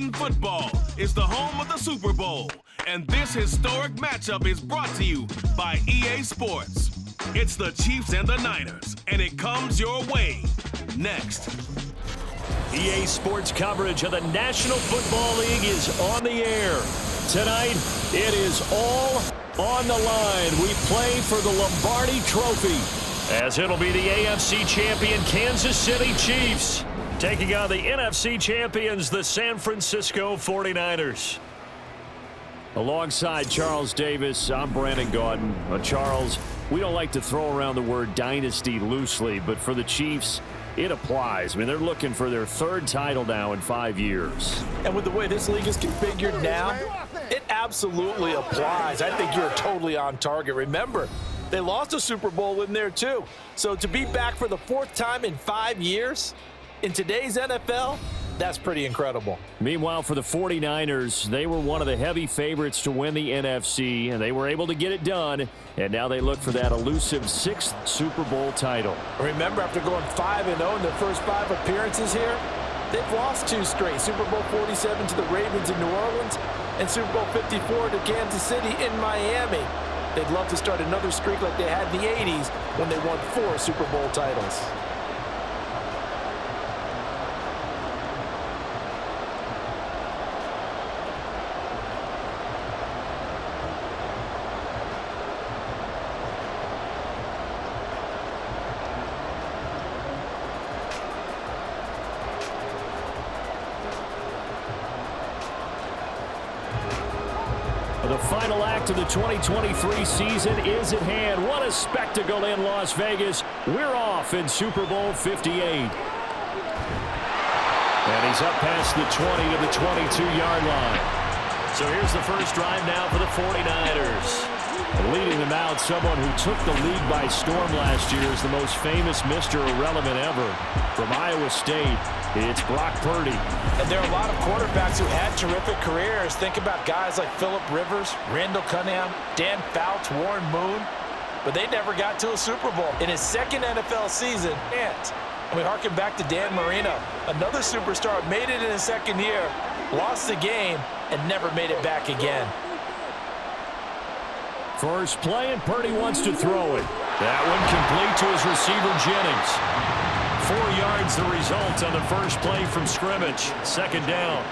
Madden football is the home of the Super Bowl, and this historic matchup is brought to you by EA Sports. It's the Chiefs and the Niners, and it comes your way next. EA Sports coverage of the National Football League is on the air. Tonight, it is all on the line. We play for the Lombardi Trophy, as it'll be the AFC champion Kansas City Chiefs taking on the NFC champions, the San Francisco 49ers. Alongside Charles Davis, I'm Brandon Gaudin. Charles, we don't like to throw around the word dynasty loosely, but for the Chiefs, it applies. I mean, they're looking for their third title now in 5 years. And with the way this league is configured now, it absolutely applies. I think you're totally on target. Remember, they lost a Super Bowl in there too. So to be back for the fourth time in 5 years in today's NFL, that's pretty incredible. Meanwhile, for the 49ers, they were one of the heavy favorites to win the NFC, and they were able to get it done. And now they look for that elusive 6th Super Bowl title. Remember, after going 5-0 in their first 5 appearances here, they've lost 2 straight. Super Bowl 47 to the Ravens in New Orleans and Super Bowl 54 to Kansas City in Miami. They'd love to start another streak like they had in the 80s when they won 4 Super Bowl titles. The final act of the 2023 season is at hand. What a spectacle in Las Vegas. We're off in Super Bowl 58. And he's up past the 20 to the 22-yard line. So here's the first drive now for the 49ers. Leading them out, someone who took the league by storm last year is the most famous Mr. Irrelevant ever. From Iowa State, it's Brock Purdy. And there are a lot of quarterbacks who had terrific careers. Think about guys like Phillip Rivers, Randall Cunningham, Dan Fouts, Warren Moon. But they never got to a Super Bowl. In his second NFL season, and we harken back to Dan Marino, another superstar, made it in his second year, lost the game, and never made it back again. First play, and Purdy wants to throw it. That one complete to his receiver, Jennings. 4 yards the result on the first play from scrimmage. Second down.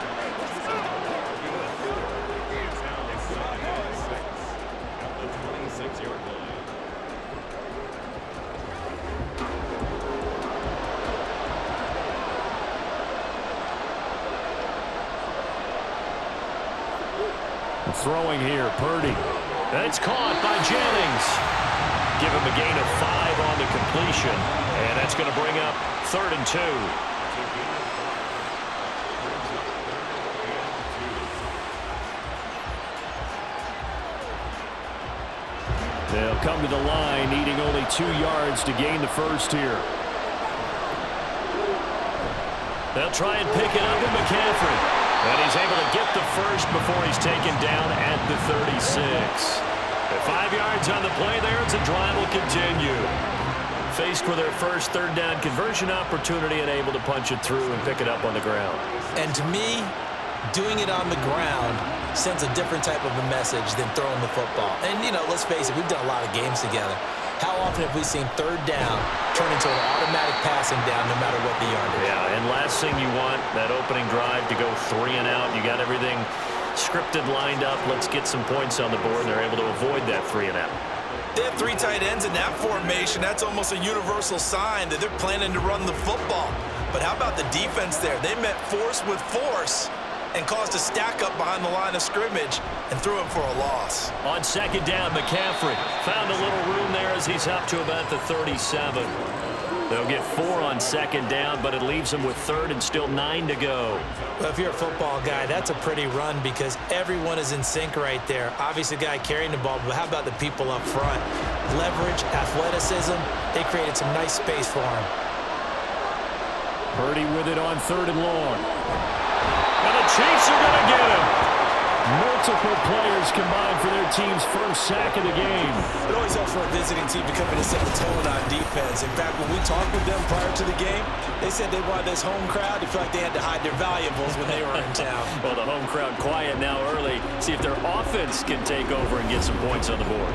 Throwing here, Purdy. And it's caught by Jennings. Give him a gain of 5 on the completion. And that's going to bring up 3rd and 2. They'll come to the line, needing only 2 yards to gain the first here. They'll try and pick it up in McCaffrey. And he's able to get the first before he's taken down at the 36. At 5 yards on the play there, it's a drive will continue. Faced with their first third down conversion opportunity and able to punch it through and pick it up on the ground. And to me, doing it on the ground sends a different type of a message than throwing the football. And, you know, let's face it, we've done a lot of games together. How often have we seen third down turn into an automatic passing down no matter what the yardage? Yeah, and last thing you want, that opening drive to go 3 and out. You got everything scripted, lined up. Let's get some points on the board, and they're able to avoid that 3 and out. They have 3 tight ends in that formation. That's almost a universal sign that they're planning to run the football. But how about the defense there? They met force with force and caused a stack up behind the line of scrimmage and threw him for a loss. On second down, McCaffrey found a little room there as he's up to about the 37. They'll get 4 on second down, but it leaves them with 3rd and still 9 to go. Well, if you're a football guy, that's a pretty run because everyone is in sync right there. Obviously, the guy carrying the ball, but how about the people up front? Leverage, athleticism, they created some nice space for him. Purdy with it on 3rd and long. And the Chiefs are going to get him. Multiple players combined for their team's first sack of the game. It always helps for a visiting team to come in and set the tone on defense. In fact, when we talked with them prior to the game, they said they wanted this home crowd to feel like they had to hide their valuables when they were in town. Well, the home crowd quiet now early. See if their offense can take over and get some points on the board.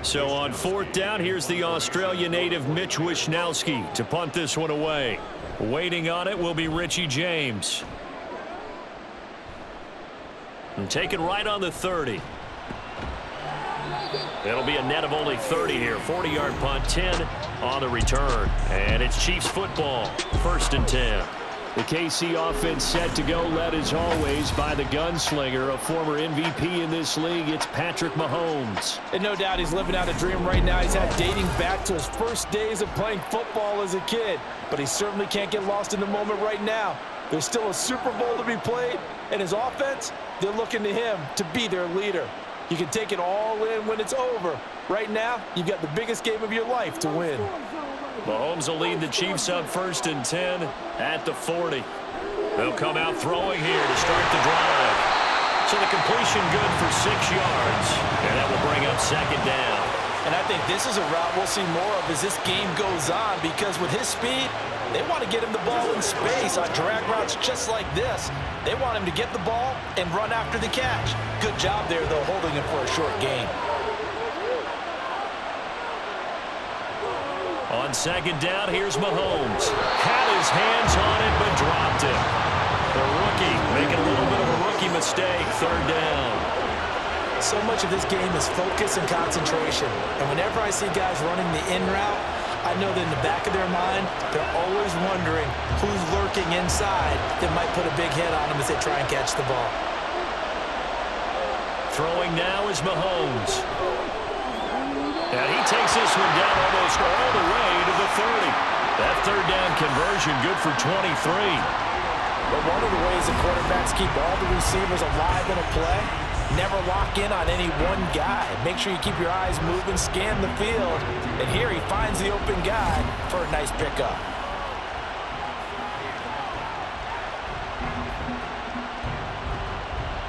So on 4th down, here's the Australia native Mitch Wishnowsky to punt this one away. Waiting on it will be Richie James. And taken right on the 30. It'll be a net of only 30 here. 40-yard punt, 10 on the return. And it's Chiefs football, 1st and 10. The KC offense set to go, led as always by the gunslinger, a former MVP in this league. It's Patrick Mahomes. And no doubt he's living out a dream right now. He's had dating back to his first days of playing football as a kid. But he certainly can't get lost in the moment right now. There's still a Super Bowl to be played, and his offense, they're looking to him to be their leader. You can take it all in when it's over. Right now, you've got the biggest game of your life to win. Mahomes will lead the Chiefs up 1st and 10 at the 40. They'll come out throwing here to start the drive. So the completion good for 6 yards, and that will bring up 2nd down. And I think this is a route we'll see more of as this game goes on, because with his speed, they want to get him the ball in space on drag routes just like this. They want him to get the ball and run after the catch. Good job there, though, holding him for a short gain. On 2nd down, here's Mahomes. Had his hands on it, but dropped it. The rookie making a little bit of a rookie mistake. 3rd down. So much of this game is focus and concentration. And whenever I see guys running the in route, I know that in the back of their mind, they're always wondering who's lurking inside that might put a big hit on them as they try and catch the ball. Throwing now is Mahomes. And he takes this one down almost all the way to the 30. That 3rd down conversion good for 23. But one of the ways that quarterbacks keep all the receivers alive in a play, never lock in on any one guy. Make sure you keep your eyes moving, scan the field. And here he finds the open guy for a nice pickup.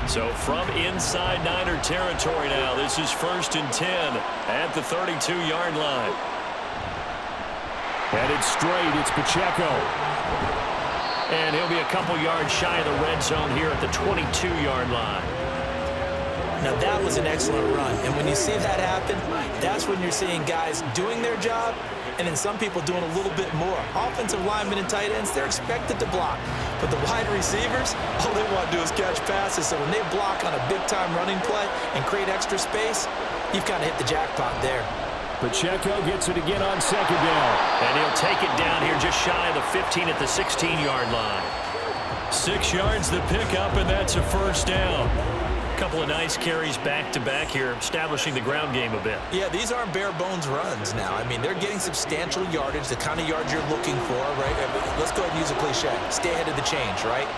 So from inside Niner territory now, this is 1st and 10 at the 32-yard line. Headed straight, it's Pacheco. And he'll be a couple yards shy of the red zone here at the 22-yard line. Now that was an excellent run, and when you see that happen, that's when you're seeing guys doing their job, and then some people doing a little bit more. Offensive linemen and tight ends, they're expected to block, but the wide receivers, all they want to do is catch passes. So when they block on a big-time running play and create extra space, you've kind of hit the jackpot there. Pacheco gets it again on 2nd down, and he'll take it down here just shy of the 15 at the 16-yard line. 6 yards the pickup, and that's a 1st down. Couple of nice carries back-to-back here, establishing the ground game a bit. Yeah, these aren't bare-bones runs now. I mean, they're getting substantial yardage, the kind of yards you're looking for, right? Let's go ahead and use a cliche. Stay ahead of the change, right?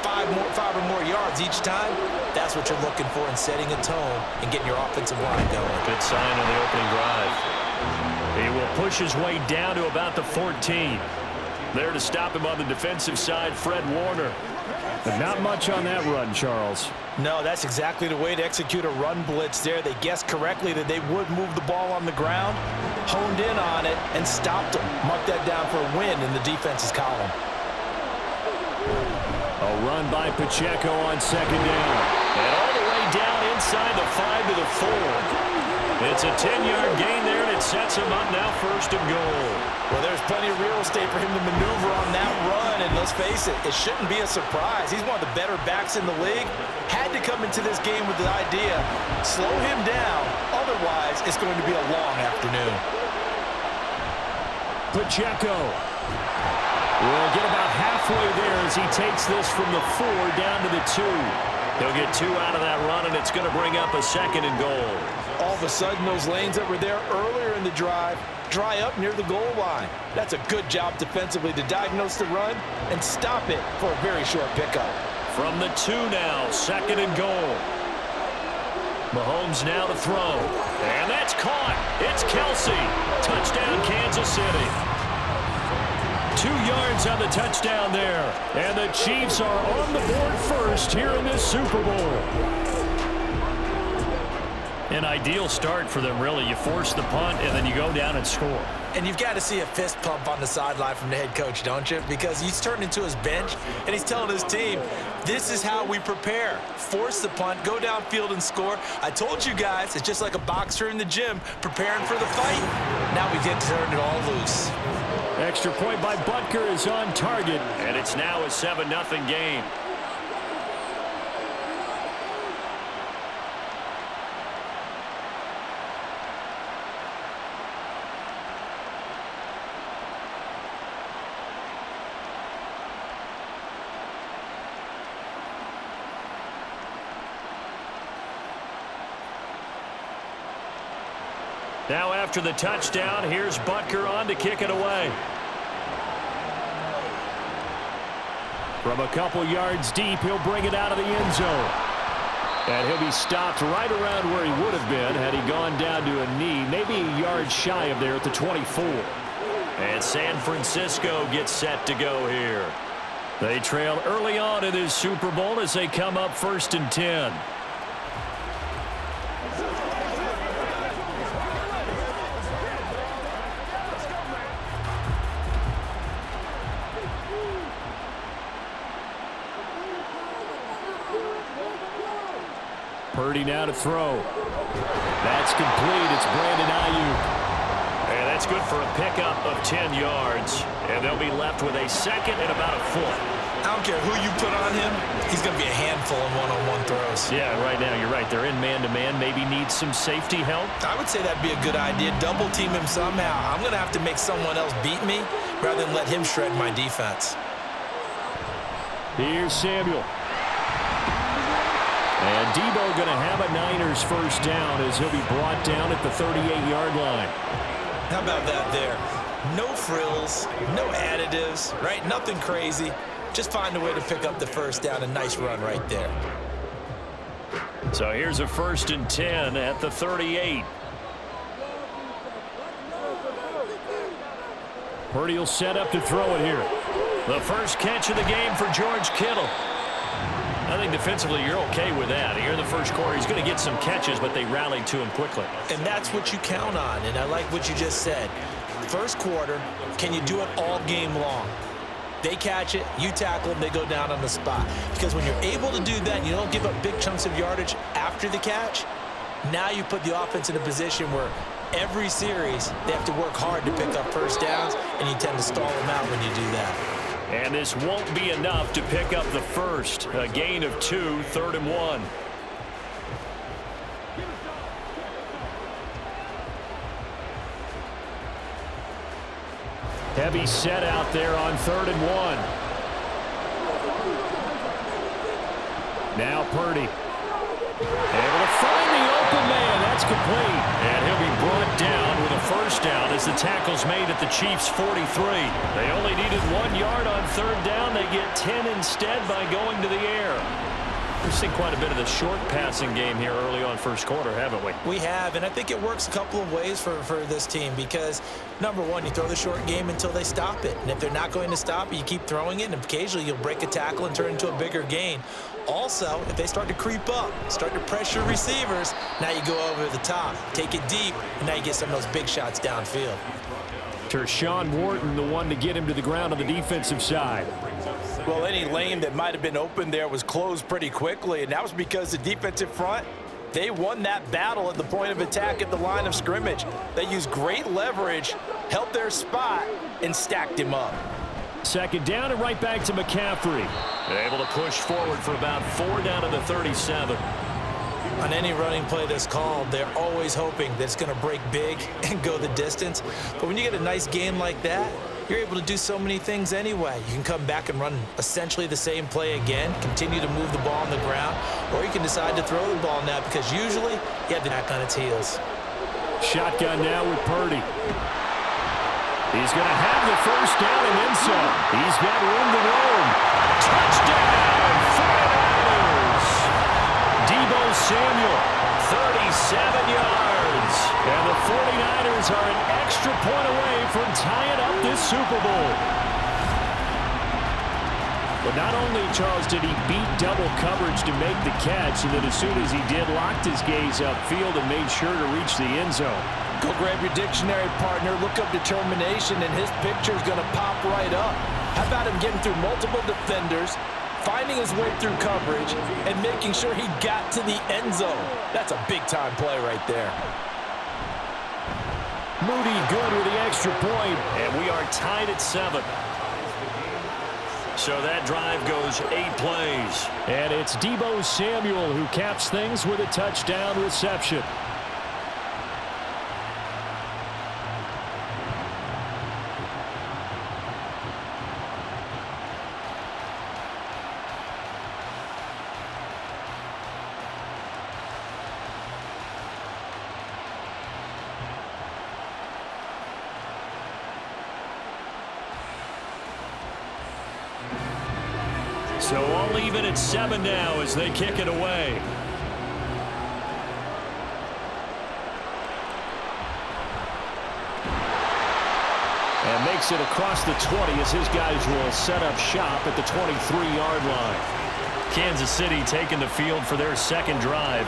5 or more yards each time, that's what you're looking for in setting a tone and getting your offensive line going. Good sign on the opening drive. He will push his way down to about the 14. There to stop him on the defensive side, Fred Warner. But not much on that run, Charles. No, that's exactly the way to execute a run blitz there. They guessed correctly that they would move the ball on the ground, honed in on it, and stopped them. Mark that down for a win in the defense's column. A run by Pacheco on 2nd down. And all the way down inside the 5 to the 4. It's a 10-yard gain there, and it sets him up now 1st and goal. Well, there's plenty of real estate for him to maneuver on that run, and let's face it, it shouldn't be a surprise. He's one of the better backs in the league. Had to come into this game with the idea, slow him down, otherwise it's going to be a long afternoon. Pacheco will get about halfway there as he takes this from the 4 down to the 2. He'll get 2 out of that run, and it's going to bring up a 2nd and goal. All of a sudden, those lanes that were there earlier in the drive dry up near the goal line. That's a good job defensively to diagnose the run and stop it for a very short pickup. From the 2 now, 2nd and goal. Mahomes now to throw. And that's caught. It's Kelce. Touchdown, Kansas City. 2 yards on the touchdown there. And the Chiefs are on the board first here in this Super Bowl. An ideal start for them, really. You force the punt, and then you go down and score. And you've got to see a fist pump on the sideline from the head coach, don't you? Because he's turned into his bench, and he's telling his team, this is how we prepare. Force the punt, go downfield and score. I told you guys, it's just like a boxer in the gym preparing for the fight. Now we get to turn it all loose. Extra point by Butker is on target, and it's now a 7-0 game. Now after the touchdown, here's Butker on to kick it away. From a couple yards deep, he'll bring it out of the end zone. And he'll be stopped right around where he would have been had he gone down to a knee, maybe a yard shy of there at the 24. And San Francisco gets set to go here. They trail early on in this Super Bowl as they come up 1st and 10. Purdy now to throw. That's complete. It's Brandon Ayuk. And that's good for a pickup of 10 yards. And they'll be left with a second and about a foot. I don't care who you put on him. He's going to be a handful in one-on-one throws. Yeah, right now you're right. They're in man-to-man. Maybe need some safety help. I would say that'd be a good idea. Double team him somehow. I'm going to have to make someone else beat me rather than let him shred my defense. Here's Samuel. And Debo going to have a Niners first down as he'll be brought down at the 38-yard line. How about that there? No frills, no additives, right? Nothing crazy. Just find a way to pick up the first down. A nice run right there. So here's a 1st and 10 at the 38. Purdy will set up to throw it here. The first catch of the game for George Kittle. I think defensively you're okay with that. Here in the first quarter, he's going to get some catches, but they rallied to him quickly. And that's what you count on, and I like what you just said. First quarter, can you do it all game long? They catch it, you tackle them, they go down on the spot. Because when you're able to do that, you don't give up big chunks of yardage after the catch, now you put the offense in a position where every series they have to work hard to pick up first downs, and you tend to stall them out when you do that. And this won't be enough to pick up the first. A gain of 2, 3rd and 1. Heavy set out there on 3rd and 1. Now Purdy. Able to find the open man. That's complete. And he'll be brought down with a first down as the tackle's made at the Chiefs' 43. They only needed 1 yard on 3rd down. They get 10 instead by going to the air. We've seen quite a bit of the short passing game here early on first quarter, haven't we? We have, and I think it works a couple of ways for this team because, number one, you throw the short game until they stop it. And if they're not going to stop it, you keep throwing it, and occasionally you'll break a tackle and turn it into a bigger gain. Also, if they start to creep up, start to pressure receivers, now you go over the top, take it deep, and now you get some of those big shots downfield. Tershawn Wharton, the one to get him to the ground on the defensive side. Well, any lane that might have been open there was closed pretty quickly, and that was because the defensive front, they won that battle at the point of attack at the line of scrimmage. They used great leverage, held their spot, and stacked him up. 2nd down and right back to McCaffrey. They're able to push forward for about 4 down to the 37. On any running play that's called, they're always hoping that it's going to break big and go the distance. But when you get a nice game like that, you're able to do so many things anyway. You can come back and run essentially the same play again, continue to move the ball on the ground, or you can decide to throw the ball now because usually you have the back on its heels. Shotgun now with Purdy. He's going to have the first down and then some. He's got room to roam. Touchdown, 49ers. Debo Samuel, 37 yards. And the 49ers are an extra point away from tying up this Super Bowl. But not only, Charles, did he beat double coverage to make the catch, and then as soon as he did, locked his gaze upfield and made sure to reach the end zone. Go grab your dictionary, partner. Look up determination, and his picture's going to pop right up. How about him getting through multiple defenders, finding his way through coverage, and making sure he got to the end zone? That's a big-time play right there. Moody good with the extra point, and we are tied at 7. So that drive goes 8 plays. And it's Deebo Samuel who caps things with a touchdown reception. So all even at 7 now as they kick it away. And makes it across the 20 as his guys will set up shop at the 23-yard line. Kansas City taking the field for their second drive.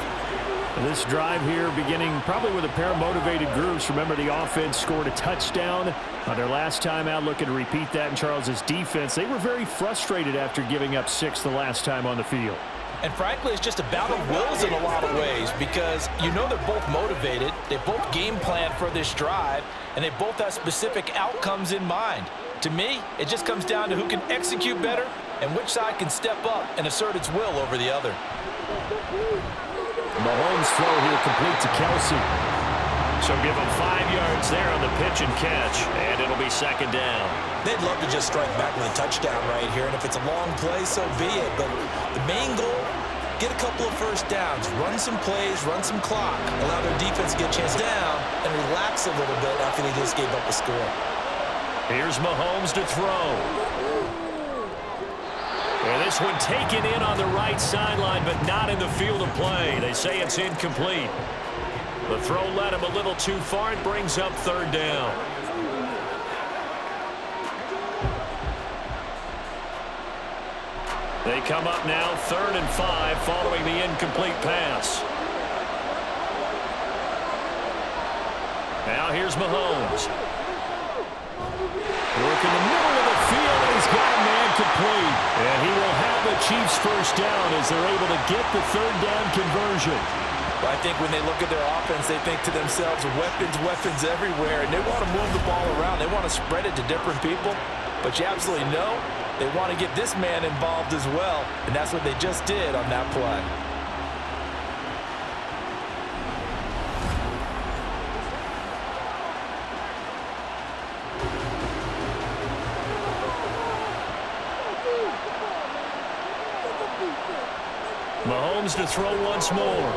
This drive here beginning probably with a pair of motivated groups. Remember, the offense scored a touchdown on their last time out. Looking to repeat that in Charles's defense. They were very frustrated after giving up 6 the last time on the field. And frankly, it's just a battle of wills in a lot of ways because you know they're both motivated. They both game plan for this drive, and they both have specific outcomes in mind. To me, it just comes down to who can execute better and which side can step up and assert its will over the other. Mahomes' throw here complete to Kelce. So give him 5 yards there on the pitch and catch, and it'll be second down. They'd love to just strike back with a touchdown right here, and if it's a long play, so be it. But the main goal, get a couple of first downs, run some plays, run some clock, allow their defense to get a chance down, and relax a little bit after they just gave up a score. Here's Mahomes to throw. And this one taken in on the right sideline, but not in the field of play. They say it's incomplete. The throw led him a little too far. It brings up third down. They come up now 3rd and 5 following the incomplete pass. Now here's Mahomes. Working the middle of the field, and he's got a man complete. And he will have the Chiefs first down as they're able to get the third down conversion. Well, I think when they look at their offense, they think to themselves, weapons everywhere, and they want to move the ball around. They want to spread it to different people, but you absolutely know they want to get this man involved as well, and that's what they just did on that play. Mahomes to throw once more.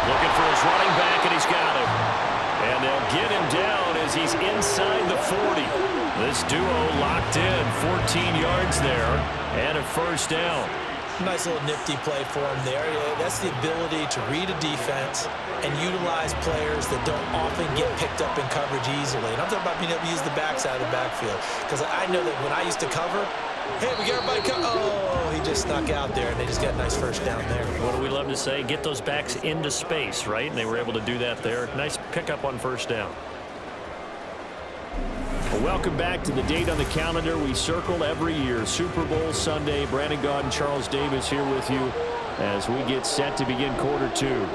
Looking for his running back, and he's got him. And they'll get him down as he's inside the 40. This duo locked in, 14 yards there, and a first down. Nice little nifty play for him there. That's the ability to read a defense and utilize players that don't often get picked up in coverage easily. And I'm talking about being able to use the backside of the backfield. Because I know that when I used to cover, hey, we got everybody cover. Oh, he just snuck out there, and they just got a nice first down there. What do we love to say? Get those backs into space, right? And they were able to do that there. Nice pickup on first down. Well, welcome back to the date on the calendar we circle every year. Super Bowl Sunday. Brandon Gaud and Charles Davis here with you as we get set to begin quarter 2.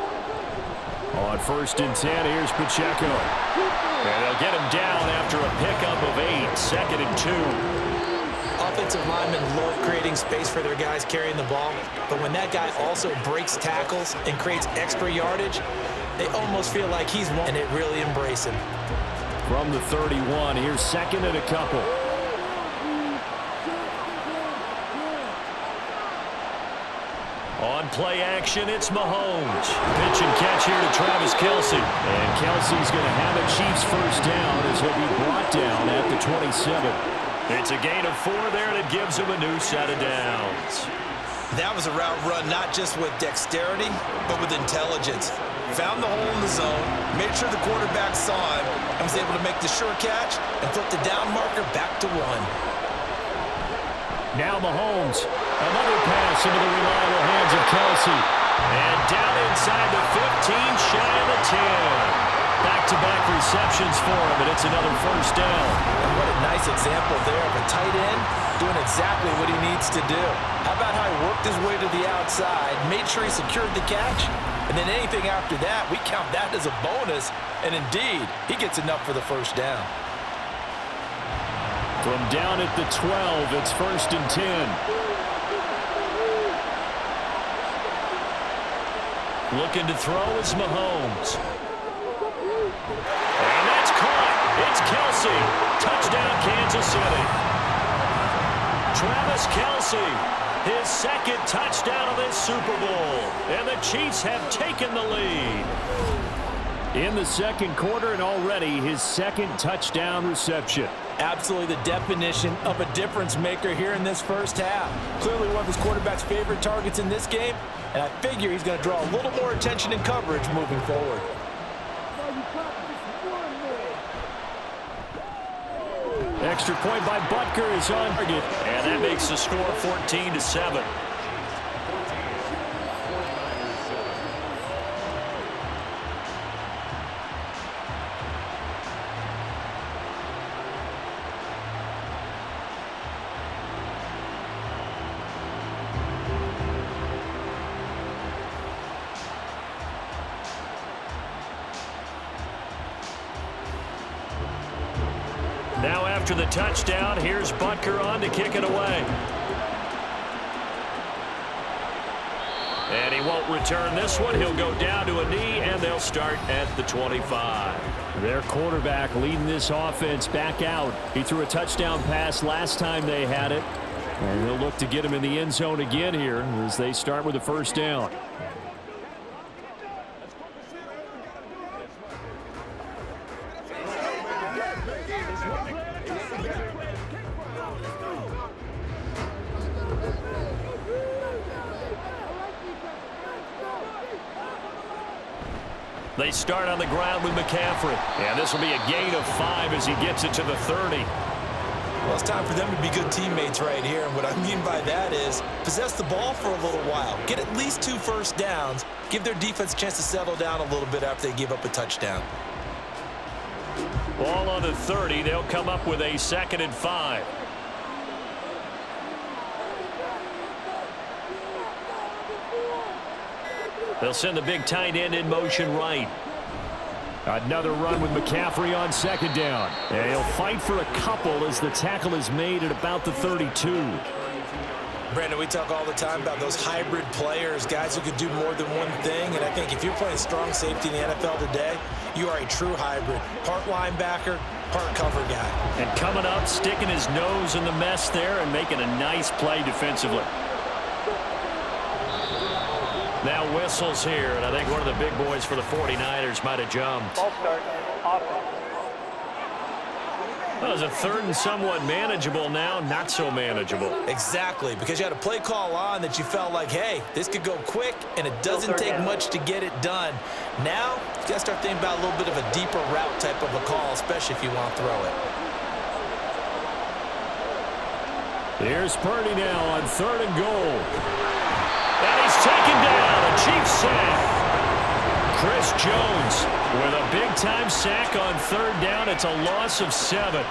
On 1st and 10, here's Pacheco. And they'll get him down after a pickup of 8. 2nd and 2. Offensive linemen love creating space for their guys carrying the ball, but when that guy also breaks tackles and creates extra yardage, they almost feel like he's one, and it really embrace him. From the 31, here's 2nd and a couple. On play action, it's Mahomes. Pitch and catch here to Travis Kelce. And Kelce's going to have a Chiefs first down as he'll be brought down at the 27. It's a gain of 4 there, and it gives him a new set of downs. That was a route run not just with dexterity, but with intelligence. Found the hole in the zone, made sure the quarterback saw him, and was able to make the sure catch and flip the down marker back to 1. Now Mahomes. Another pass into the reliable hands of Kelce. And down inside the 15, shy of the 10. Back-to-back receptions for him, and it's another first down. And what a nice example there of a tight end doing exactly what he needs to do. How about how he worked his way to the outside, made sure he secured the catch, and then anything after that, we count that as a bonus. And indeed, he gets enough for the first down. From down at the 12, it's 1st and 10. Looking to throw is Mahomes. And that's caught. It's Kelce. Touchdown, Kansas City. Travis Kelce, his second touchdown of this Super Bowl. And the Chiefs have taken the lead. In the second quarter, and already his second touchdown reception. Absolutely the definition of a difference maker here in this first half. Clearly one of his quarterback's favorite targets in this game, and I figure he's going to draw a little more attention and coverage moving forward. Extra point by Butker is on target, and that makes the score 14-7. Now after the touchdown, here's Butker on to kick it away. And he won't return this one. He'll go down to a knee, and they'll start at the 25. Their quarterback leading this offense back out. He threw a touchdown pass last time they had it. And he'll look to get him in the end zone again here as they start with the first down. They start on the ground with McCaffrey. And this will be a gain of 5 as he gets it to the 30. Well, it's time for them to be good teammates right here. And what I mean by that is possess the ball for a little while. Get at least 2 first downs. Give their defense a chance to settle down a little bit after they give up a touchdown. Ball on the 30. They'll come up with a 2nd and 5. They'll send the big tight end in motion right. Another run with McCaffrey on 2nd down. And he'll fight for a couple as the tackle is made at about the 32. Brandon, we talk all the time about those hybrid players, guys who can do more than one thing. And I think if you're playing strong safety in the NFL today, you are a true hybrid. Part linebacker, part cover guy. And coming up, sticking his nose in the mess there and making a nice play defensively. Now whistles here, and I think one of the big boys for the 49ers might have jumped. Ball start, offense. That was a 3rd and somewhat manageable, now not so manageable. Exactly, because you had a play call on that you felt like, hey, this could go quick, and it doesn't take much to get it done. Now, you got to start thinking about a little bit of a deeper route type of a call, especially if you want to throw it. Here's Purdy now on 3rd and goal. And he's taken down, a Chiefs sack. Chris Jones with a big-time sack on 3rd down. It's a loss of 7.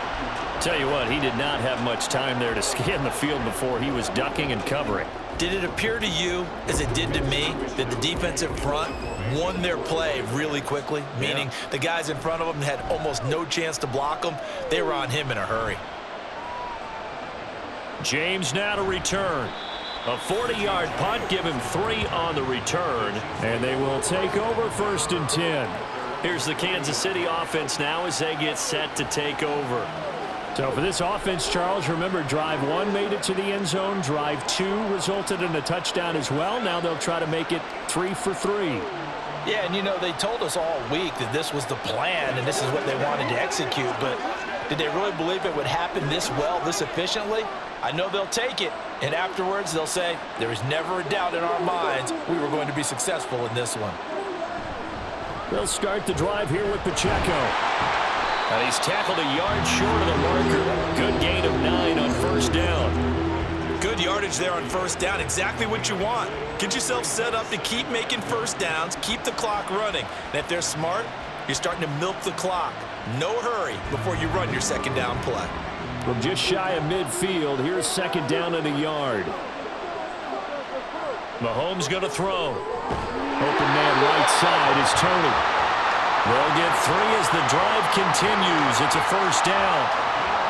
Tell you what, he did not have much time there to scan the field before he was ducking and covering. Did it appear to you, as it did to me, that the defensive front won their play really quickly? Meaning the guys in front of them had almost no chance to block them. They were on him in a hurry. James now to return. A 40-yard punt, give him 3 on the return. And they will take over 1st and 10. Here's the Kansas City offense now as they get set to take over. So for this offense, Charles, remember drive 1 made it to the end zone. Drive 2 resulted in a touchdown as well. Now they'll try to make it 3 for 3. Yeah, and you know, they told us all week that this was the plan and this is what they wanted to execute. But did they really believe it would happen this well, this efficiently? I know they'll take it, and afterwards they'll say, there was never a doubt in our minds we were going to be successful in this one. They'll start the drive here with Pacheco. And he's tackled a yard short of the marker. Good gain of 9 on 1st down. Good yardage there on first down. Exactly what you want. Get yourself set up to keep making first downs, keep the clock running. And if they're smart, you're starting to milk the clock. No hurry before you run your second down play. From just shy of midfield, here's second down and a yard. Mahomes going to throw. Open man right side is Tony. They'll get 3 as the drive continues. It's a first down.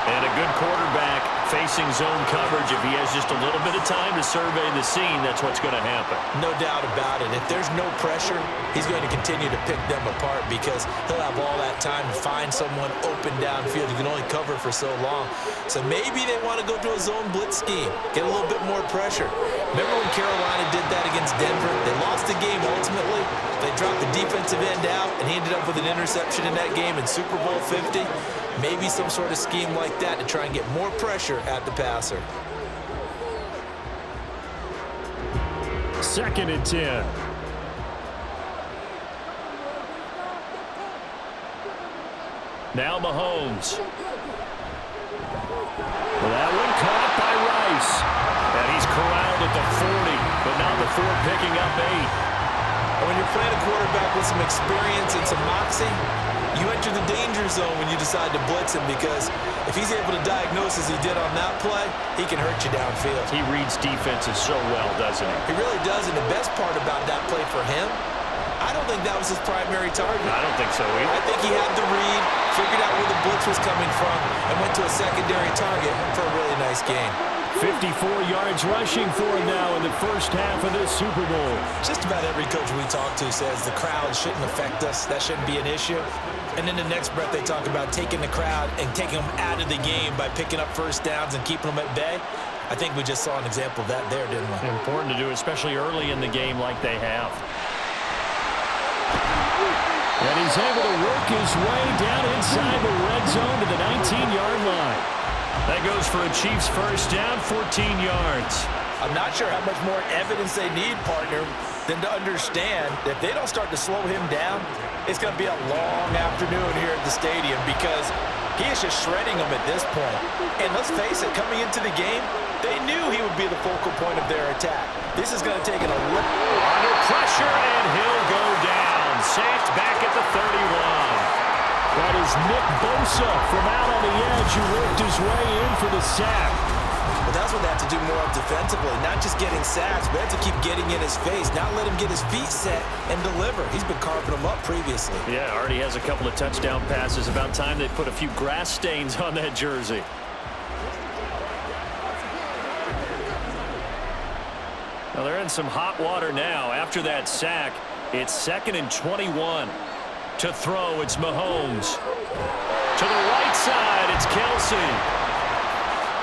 And a good quarterback facing zone coverage. If he has just a little bit of time to survey the scene, that's what's going to happen. No doubt about it. If there's no pressure, he's going to continue to pick them apart because he'll have all that time to find someone open downfield. He can only cover for so long. So maybe they want to go to a zone blitz scheme, get a little bit more pressure. Remember when Carolina did that against Denver? They lost the game ultimately. They dropped the defensive end out, and he ended up with an interception in that game in Super Bowl 50. Maybe some sort of scheme like that to try and get more pressure at the passer. 2nd and 10. Now Mahomes. Well, that one caught by Rice. And he's corralled at the 40, but not before picking up 8. And when you're playing a quarterback with some experience and some moxie, you enter the danger zone when you decide to blitz him because if he's able to diagnose as he did on that play, he can hurt you downfield. He reads defenses so well, doesn't he? He really does, and the best part about that play for him, I don't think that was his primary target. I don't think so either. I think he had the read, figured out where the blitz was coming from, and went to a secondary target for a really nice game. 54 yards rushing for him now in the first half of this Super Bowl. Just about every coach we talk to says the crowd shouldn't affect us. That shouldn't be an issue. And in the next breath, they talk about taking the crowd and taking them out of the game by picking up first downs and keeping them at bay. I think we just saw an example of that there, didn't we? Important to do, especially early in the game like they have. And he's able to work his way down inside the red zone to the 19-yard line. That goes for a Chiefs first down, 14 yards. I'm not sure how much more evidence they need, partner, than to understand that if they don't start to slow him down, it's going to be a long afternoon here at the stadium because he is just shredding them at this point. And let's face it, coming into the game, they knew he would be the focal point of their attack. This is going to take it a little under pressure, and he'll go down. Sacked back at the 31. That is Nick Bosa from out on the edge who worked his way in for the sack. But that's what they have to do more of defensively, not just getting sacks, but have to keep getting in his face, not let him get his feet set and deliver. He's been carving them up previously. Yeah, already has a couple of touchdown passes. About time they put a few grass stains on that jersey. Well, they're in some hot water now. After that sack, it's 2nd and 21. To throw, it's Mahomes. To the right side, it's Kelce.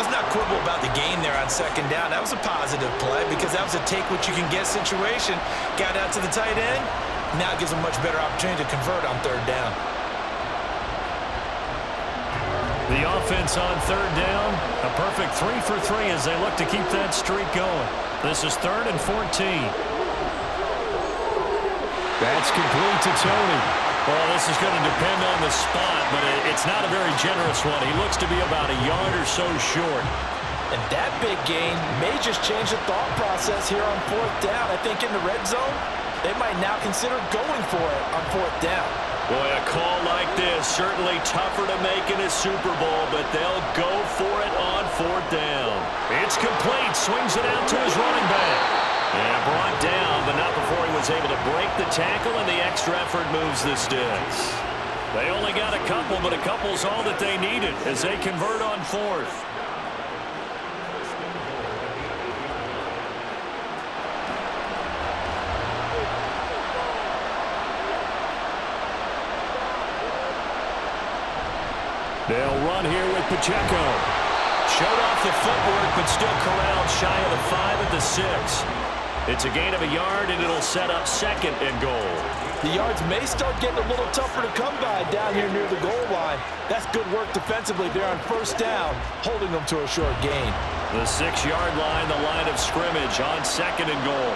Let's not quibble about the gain there on second down. That was a positive play because that was a take-what-you-can-get situation. Got out to the tight end. Now it gives them much better opportunity to convert on third down. The offense on third down, a perfect 3 for 3 as they look to keep that streak going. This is 3rd and 14. That's complete to Tony. Well, this is going to depend on the spot, but it's not a very generous one. He looks to be about a yard or so short. And that big gain may just change the thought process here on 4th down. I think in the red zone, they might now consider going for it on 4th down. Boy, a call like this, certainly tougher to make in a Super Bowl, but they'll go for it on 4th down. It's complete, swings it out to his running back. Yeah, brought down, but not before he was able to break the tackle, and the extra effort moves the sticks. They only got a couple, but a couple's all that they needed as they convert on 4th. They'll run here with Pacheco. Showed off the footwork, but still corralled shy of the 5 at the 6. It's a gain of a yard, and it'll set up 2nd and goal. The yards may start getting a little tougher to come by down here near the goal line. That's good work defensively there on 1st down, holding them to a short gain. The 6-yard line, the line of scrimmage on 2nd and goal.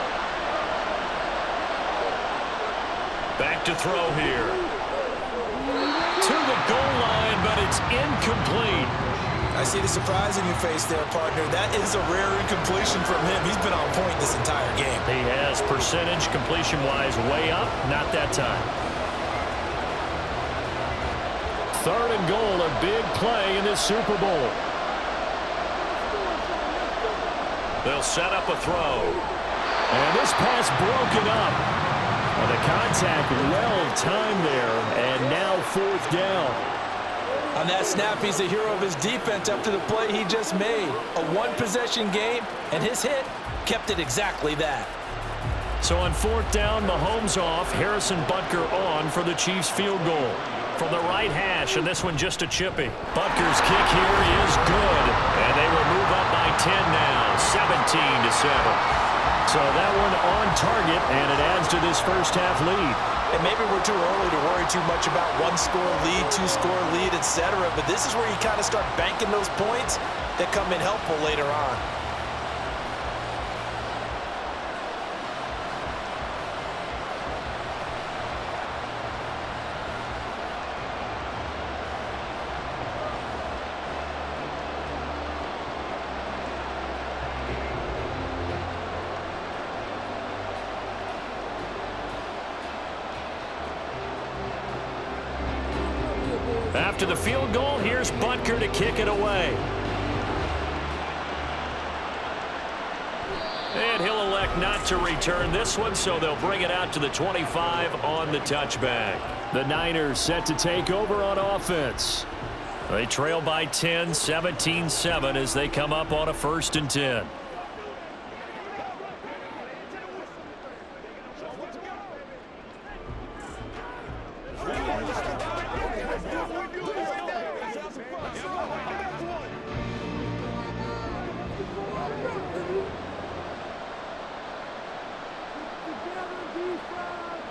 Back to throw here. To the goal line, but it's incomplete. I see the surprise in your face there, partner. That is a rare incompletion from him. He's been on point this entire game. He has percentage completion-wise way up. Not that time. 3rd and goal, a big play in this Super Bowl. They'll set up a throw. And this pass broken up. And the contact well-timed there. And now 4th down. On that snap, he's the hero of his defense after the play he just made. A one-possession game, and his hit kept it exactly that. So on 4th down, Mahomes off, Harrison Butker on for the Chiefs field goal. From the right hash, and this one just a chippy. Butker's kick here is good, and they will move up by 10 now, 17-7. So that one on target, and it adds to this first half lead. And maybe we're too early to worry too much about 1-score lead, 2-score lead, etc. But this is where you kind of start banking those points that come in helpful later on. After the field goal, here's Butker to kick it away. And he'll elect not to return this one, so they'll bring it out to the 25 on the touchback. The Niners set to take over on offense. They trail by 10, 17-7 as they come up on a 1st and 10.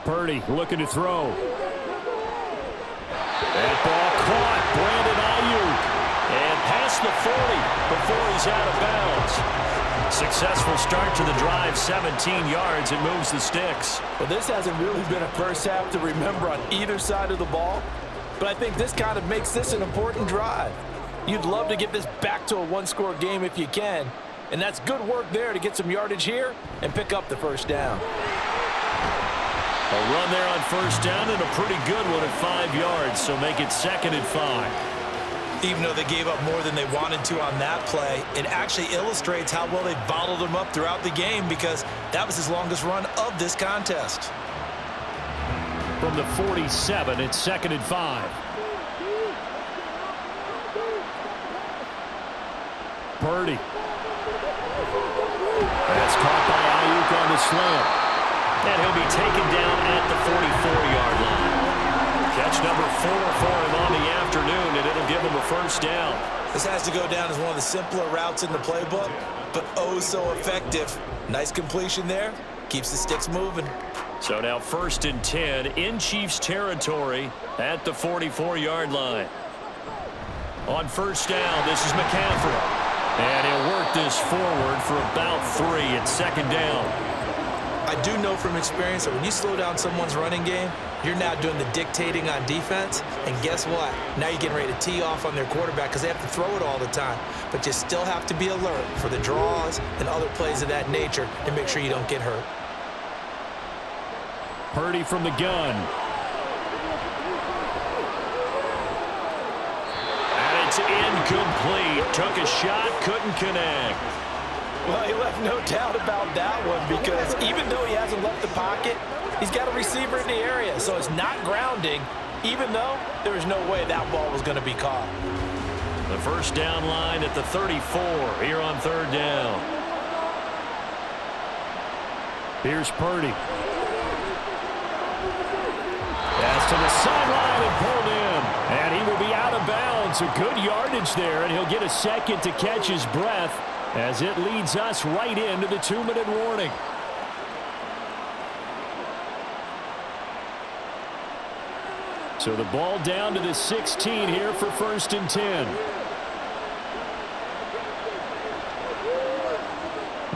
Purdy looking to throw. That ball caught. Brandon Ayuk. And past the 40 before he's out of bounds. Successful start to the drive, 17 yards. It moves the sticks. Well, this hasn't really been a first half to remember on either side of the ball. But I think this kind of makes this an important drive. You'd love to get this back to a 1-score game if you can. And that's good work there to get some yardage here and pick up the 1st down. A run there on 1st down and a pretty good one at 5 yards, so make it 2nd and 5. Even though they gave up more than they wanted to on that play, it actually illustrates how well they bottled them up throughout the game because that was his longest run of this contest. From the 47, it's 2nd and 5. Purdy. That's caught by Ayuk on the slant. And he'll be taken down at the 44-yard line. Catch number 4 for him on the afternoon, and it'll give him a 1st down. This has to go down as one of the simpler routes in the playbook, but oh so effective. Nice completion there. Keeps the sticks moving. So now 1st and 10 in Chiefs territory at the 44-yard line. On 1st down, this is McCaffrey. And he'll work this forward for about 3 at 2nd down. I do know from experience that when you slow down someone's running game, you're now doing the dictating on defense. And guess what? Now you're getting ready to tee off on their quarterback because they have to throw it all the time. But you still have to be alert for the draws and other plays of that nature to make sure you don't get hurt. Purdy from the gun. And it's incomplete. Took a shot, couldn't connect. Well, he left no doubt about that one because even though he hasn't left the pocket, he's got a receiver in the area. So it's not grounding, even though there was no way that ball was going to be caught. The 1st down line at the 34 here on 3rd down. Here's Purdy. Pass to the sideline and pulled in. And he will be out of bounds. A good yardage there, and he'll get a second to catch his breath as it leads us right into the 2-minute warning. So the ball down to the 16 here for 1st and 10.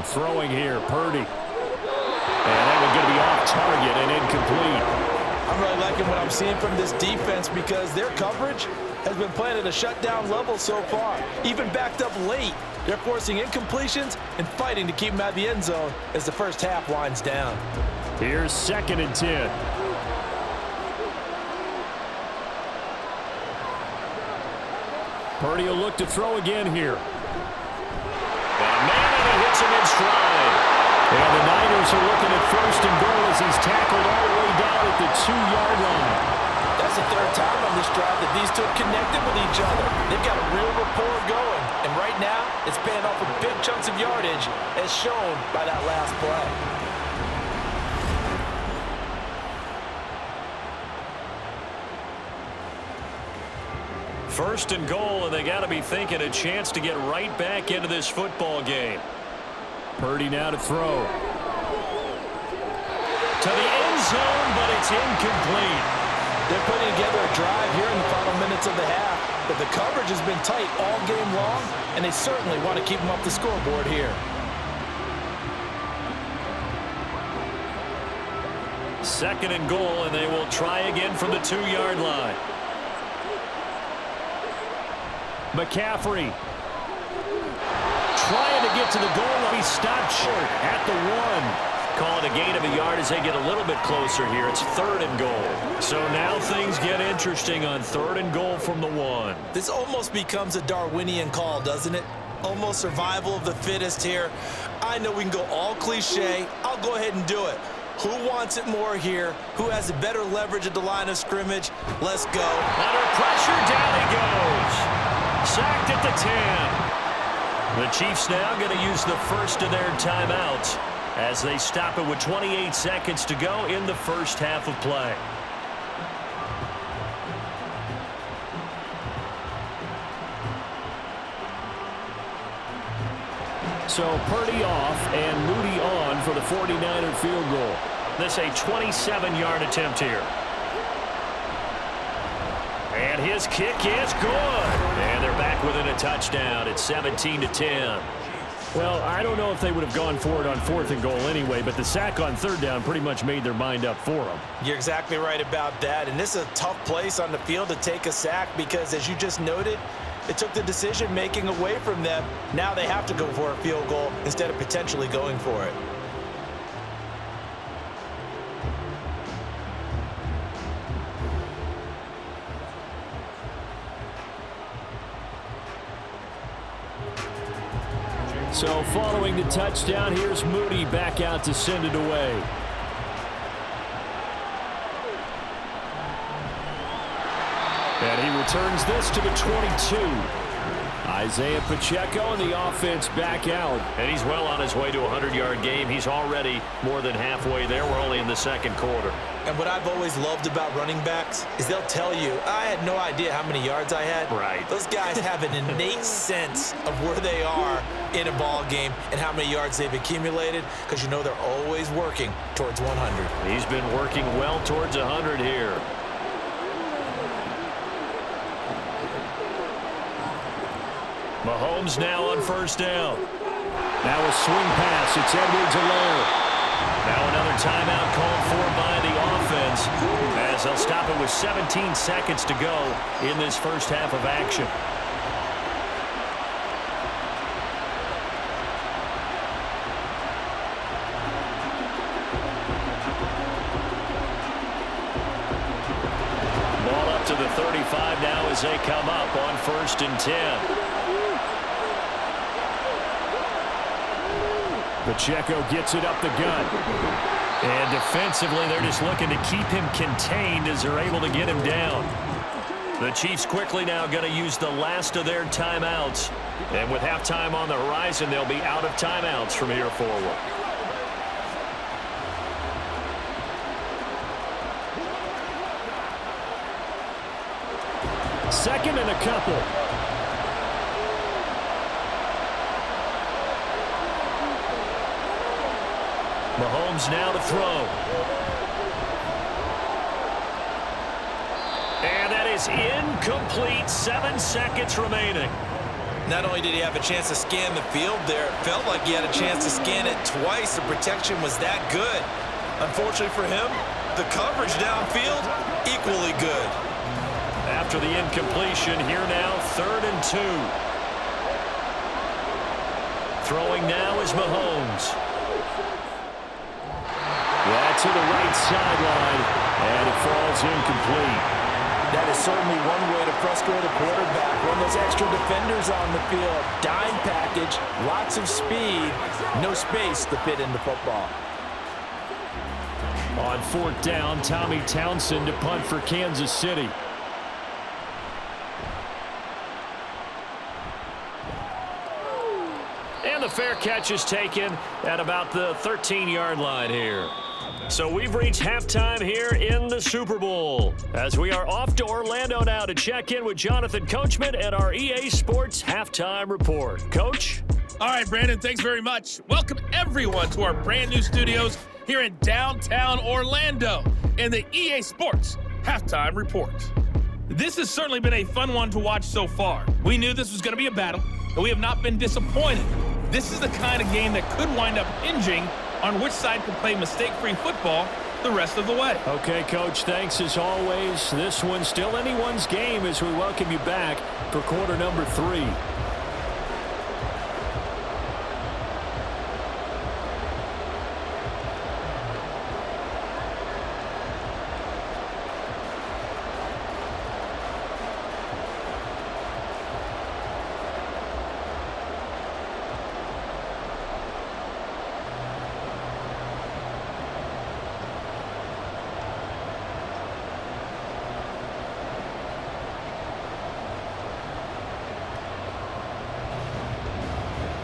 Throwing here, Purdy. And that one going to be off target and incomplete. I'm really liking what I'm seeing from this defense because their coverage has been playing at a shutdown level so far. Even backed up late, they're forcing incompletions and fighting to keep them out of the end zone as the first half winds down. Here's 2nd and 10. Purdy will look to throw again here. And a man, and he hits him in stride. And the Niners are looking at 1st and goal as he's tackled all the way down at the 2-yard line. That's the 3rd time on this drive that these two have connected with each other. They've got a real rapport going. And right now, it's paying off with big chunks of yardage as shown by that last play. First and goal, and they got to be thinking a chance to get right back into this football game. Purdy now to throw. To the end zone, but it's incomplete. They're putting together a drive here in the final minutes of the half, but the coverage has been tight all game long, and they certainly want to keep them up the scoreboard here. Second and goal, and they will try again from the 2-yard line. McCaffrey trying to get to the goal line. He stopped short at the 1. Call it a gain of a yard as they get a little bit closer here. It's 3rd and goal. So now things get interesting on 3rd and goal from the 1. This almost becomes a Darwinian call, doesn't it? Almost survival of the fittest here. I know we can go all cliche. I'll go ahead and do it. Who wants it more here? Who has a better leverage at the line of scrimmage? Let's go. Under pressure, down he goes. Sacked at the 10. The Chiefs now going to use the first of their timeouts as they stop it with 28 seconds to go in the first half of play. So Purdy off and Moody on for the 49er field goal. This a 27-yard attempt here. And his kick is good. And they're back within a touchdown. It's 17-10. Well, I don't know if they would have gone for it on 4th and goal anyway, but the sack on 3rd down pretty much made their mind up for them. You're exactly right about that. And this is a tough place on the field to take a sack because, as you just noted, it took the decision-making away from them. Now they have to go for a field goal instead of potentially going for it. So following the touchdown, here's Moody back out to send it away. And he returns this to the 22. Isaiah Pacheco and the offense back out. And he's well on his way to a 100-yard game. He's already more than halfway there. We're only in the 2nd quarter. And what I've always loved about running backs is they'll tell you, I had no idea how many yards I had. Right. Those guys have an innate sense of where they are in a ball game and how many yards they've accumulated because you know they're always working towards 100. He's been working well towards 100 here. Mahomes now on 1st down. Now a swing pass. It's Edwards-Helaire. Now another timeout called for by the offense as they'll stop it with 17 seconds to go in this first half of action. Ball up to the 35 now as they come up on 1st and 10. Pacheco gets it up the gut. And defensively, they're just looking to keep him contained as they're able to get him down. The Chiefs quickly now going to use the last of their timeouts. And with halftime on the horizon, they'll be out of timeouts from here forward. Second and a couple. Mahomes now to throw. And that is incomplete. 7 seconds remaining. Not only did he have a chance to scan the field there, it felt like he had a chance to scan it twice. The protection was that good. Unfortunately for him, the coverage downfield, equally good. After the incompletion, here now, 3rd and 2. Throwing now is Mahomes. Yeah, to the right sideline, and it falls incomplete. That is certainly one way to frustrate a quarterback. Run those extra defenders on the field. Dime package, lots of speed, no space to fit in the football. On 4th down, Tommy Townsend to punt for Kansas City. And the fair catch is taken at about the 13-yard line here. So we've reached halftime here in the Super Bowl as we are off to Orlando now to check in with Jonathan Coachman and our EA Sports Halftime Report. Coach? All right, Brandon, thanks very much. Welcome, everyone, to our brand new studios here in downtown Orlando in the EA Sports Halftime Report. This has certainly been a fun one to watch so far. We knew this was going to be a battle, and we have not been disappointed. This is the kind of game that could wind up hinging on which side can play mistake-free football the rest of the way. Okay, Coach, thanks as always. This one's still anyone's game as we welcome you back for quarter number 3.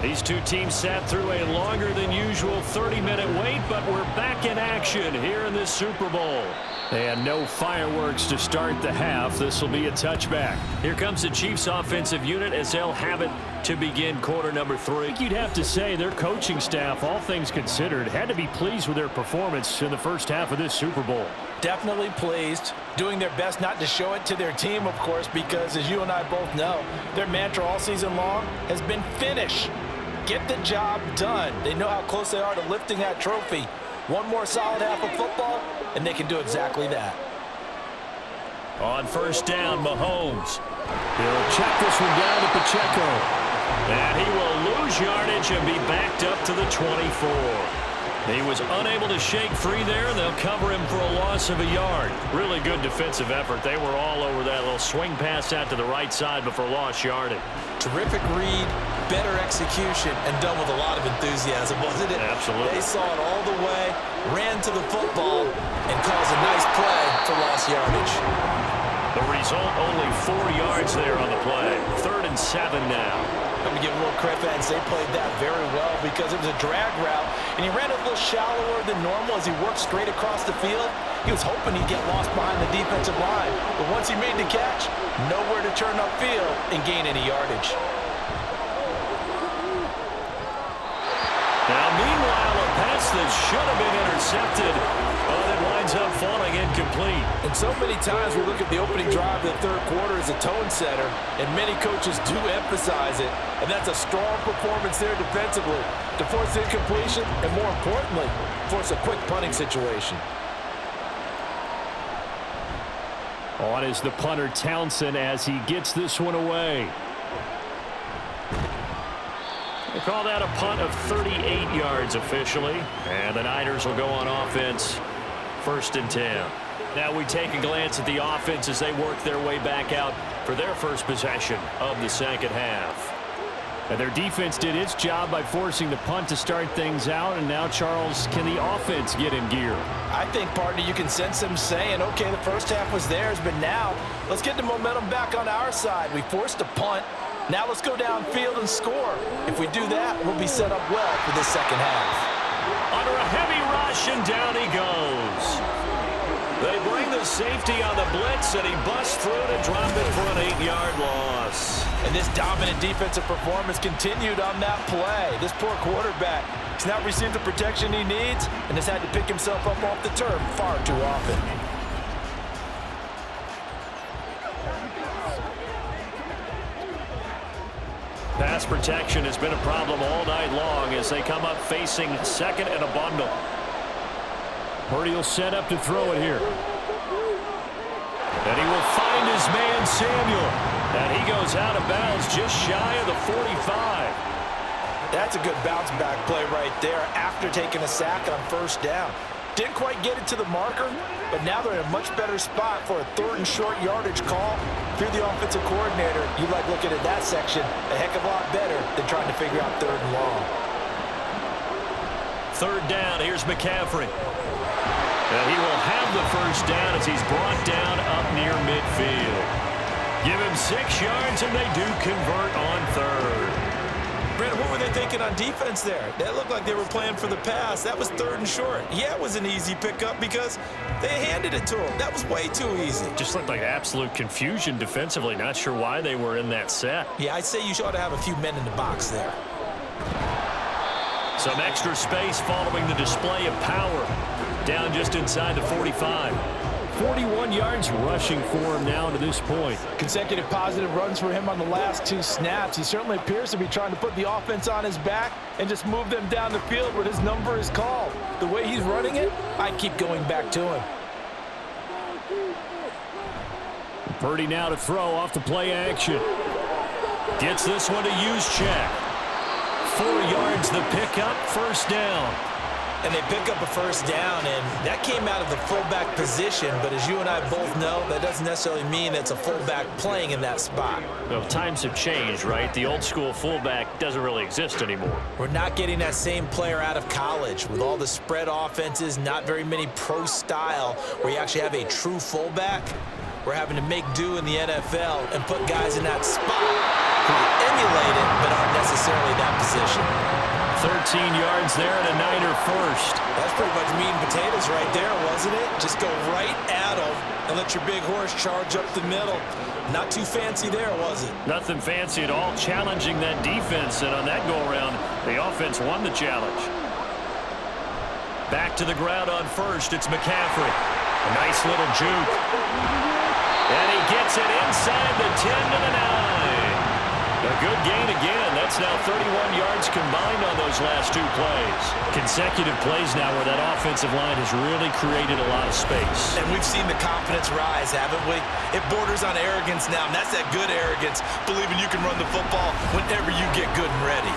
These two teams sat through a longer than usual 30-minute wait, but we're back in action here in this Super Bowl. And no fireworks to start the half. This will be a touchback. Here comes the Chiefs offensive unit as they'll have it to begin quarter number 3. You'd have to say their coaching staff, all things considered, had to be pleased with their performance in the first half of this Super Bowl. Definitely pleased, doing their best not to show it to their team, of course, because as you and I both know, their mantra all season long has been finish. Get the job done. They know how close they are to lifting that trophy. One more solid half of football, and they can do exactly that. On 1st down, Mahomes. He'll check this one down to Pacheco. And he will lose yardage and be backed up to the 24. He was unable to shake free there, and they'll cover him for a loss of a yard. Really good defensive effort. They were all over that little swing pass out to the right side before lost yardage. Terrific read, better execution, and done with a lot of enthusiasm, wasn't it? Absolutely. They saw it all the way, ran to the football, and caused a nice play for lost yardage. The result, only 4 yards there on the play. 3rd and 7 now. Let me give a little credit, fans. They played that very well because it was a drag route, and he ran a little shallower than normal as he worked straight across the field. He was hoping he'd get lost behind the defensive line, but once he made the catch, nowhere to turn upfield and gain any yardage. Now, meanwhile, a pass that should have been intercepted, but it winds up falling incomplete. And so many times we look at the opening drive of the third quarter as a tone setter, and many coaches do emphasize it, and that's a strong performance there defensively to force incompletion and, more importantly, force a quick punting situation. On is the punter Townsend as he gets this one away. They call that a punt of 38 yards officially. And the Niners will go on offense, 1st and 10. Now we take a glance at the offense as they work their way back out for their first possession of the second half. And their defense did its job by forcing the punt to start things out. And now, Charles, can the offense get in gear? I think, partner, you can sense them saying, okay, the first half was theirs, but now let's get the momentum back on our side. We forced a punt. Now let's go downfield and score. If we do that, we'll be set up well for this second half. Under a heavy rush, and down he goes. They bring the safety on the blitz, and he busts through to drop it for an 8-yard loss. And this dominant defensive performance continued on that play. This poor quarterback has not received the protection he needs and has had to pick himself up off the turf far too often. Pass protection has been a problem all night long as they come up facing 2nd and a bundle. Purdy will set up to throw it here. And he will find his man, Samuel. And he goes out of bounds just shy of the 45. That's a good bounce back play right there after taking a sack on first down. Didn't quite get it to the marker, but now they're in a much better spot for a 3rd and short yardage call. If you're the offensive coordinator, you like looking at that section a heck of a lot better than trying to figure out 3rd and long. 3rd down, here's McCaffrey. And he will have the first down as he's brought down up near midfield. Give him 6 yards, and they do convert on 3rd. Brandon, what were they thinking on defense there? That looked like they were playing for the pass. That was 3rd and short. Yeah, it was an easy pickup because they handed it to him. That was way too easy. Just looked like absolute confusion defensively. Not sure why they were in that set. Yeah, I'd say you ought to have a few men in the box there. Some extra space following the display of power. Down just inside the 45. 41 yards rushing for him now to this point. Consecutive positive runs for him on the last 2 snaps. He certainly appears to be trying to put the offense on his back and just move them down the field when his number is called. The way he's running it, I keep going back to him. Purdy now to throw off the play action. Gets this one to Juszczyk. 4 yards the pickup, first down. And they pick up a first down, and that came out of the fullback position. But as you and I both know, that doesn't necessarily mean it's a fullback playing in that spot. Well, times have changed, right? The old school fullback doesn't really exist anymore. We're not getting that same player out of college with all the spread offenses, not very many pro style where you actually have a true fullback. We're having to make do in the NFL and put guys in that spot who emulate it but aren't necessarily that position. 13 yards there and a Niner first. That's pretty much meat and potatoes right there, wasn't it? Just go right at them and let your big horse charge up the middle. Not too fancy there, was it? Nothing fancy at all, challenging that defense, and on that go-around, the offense won the challenge. Back to the ground on first, it's McCaffrey. A nice little juke. And he gets it inside the 10 to the 9. A good gain again. That's now 31 yards combined on those last 2 plays. Consecutive plays now where that offensive line has really created a lot of space. And we've seen the confidence rise, haven't we? It borders on arrogance now, and that's that good arrogance, believing you can run the football whenever you get good and ready.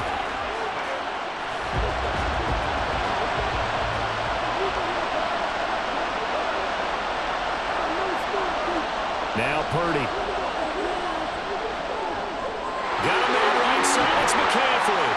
Now Purdy. It's McCaffrey.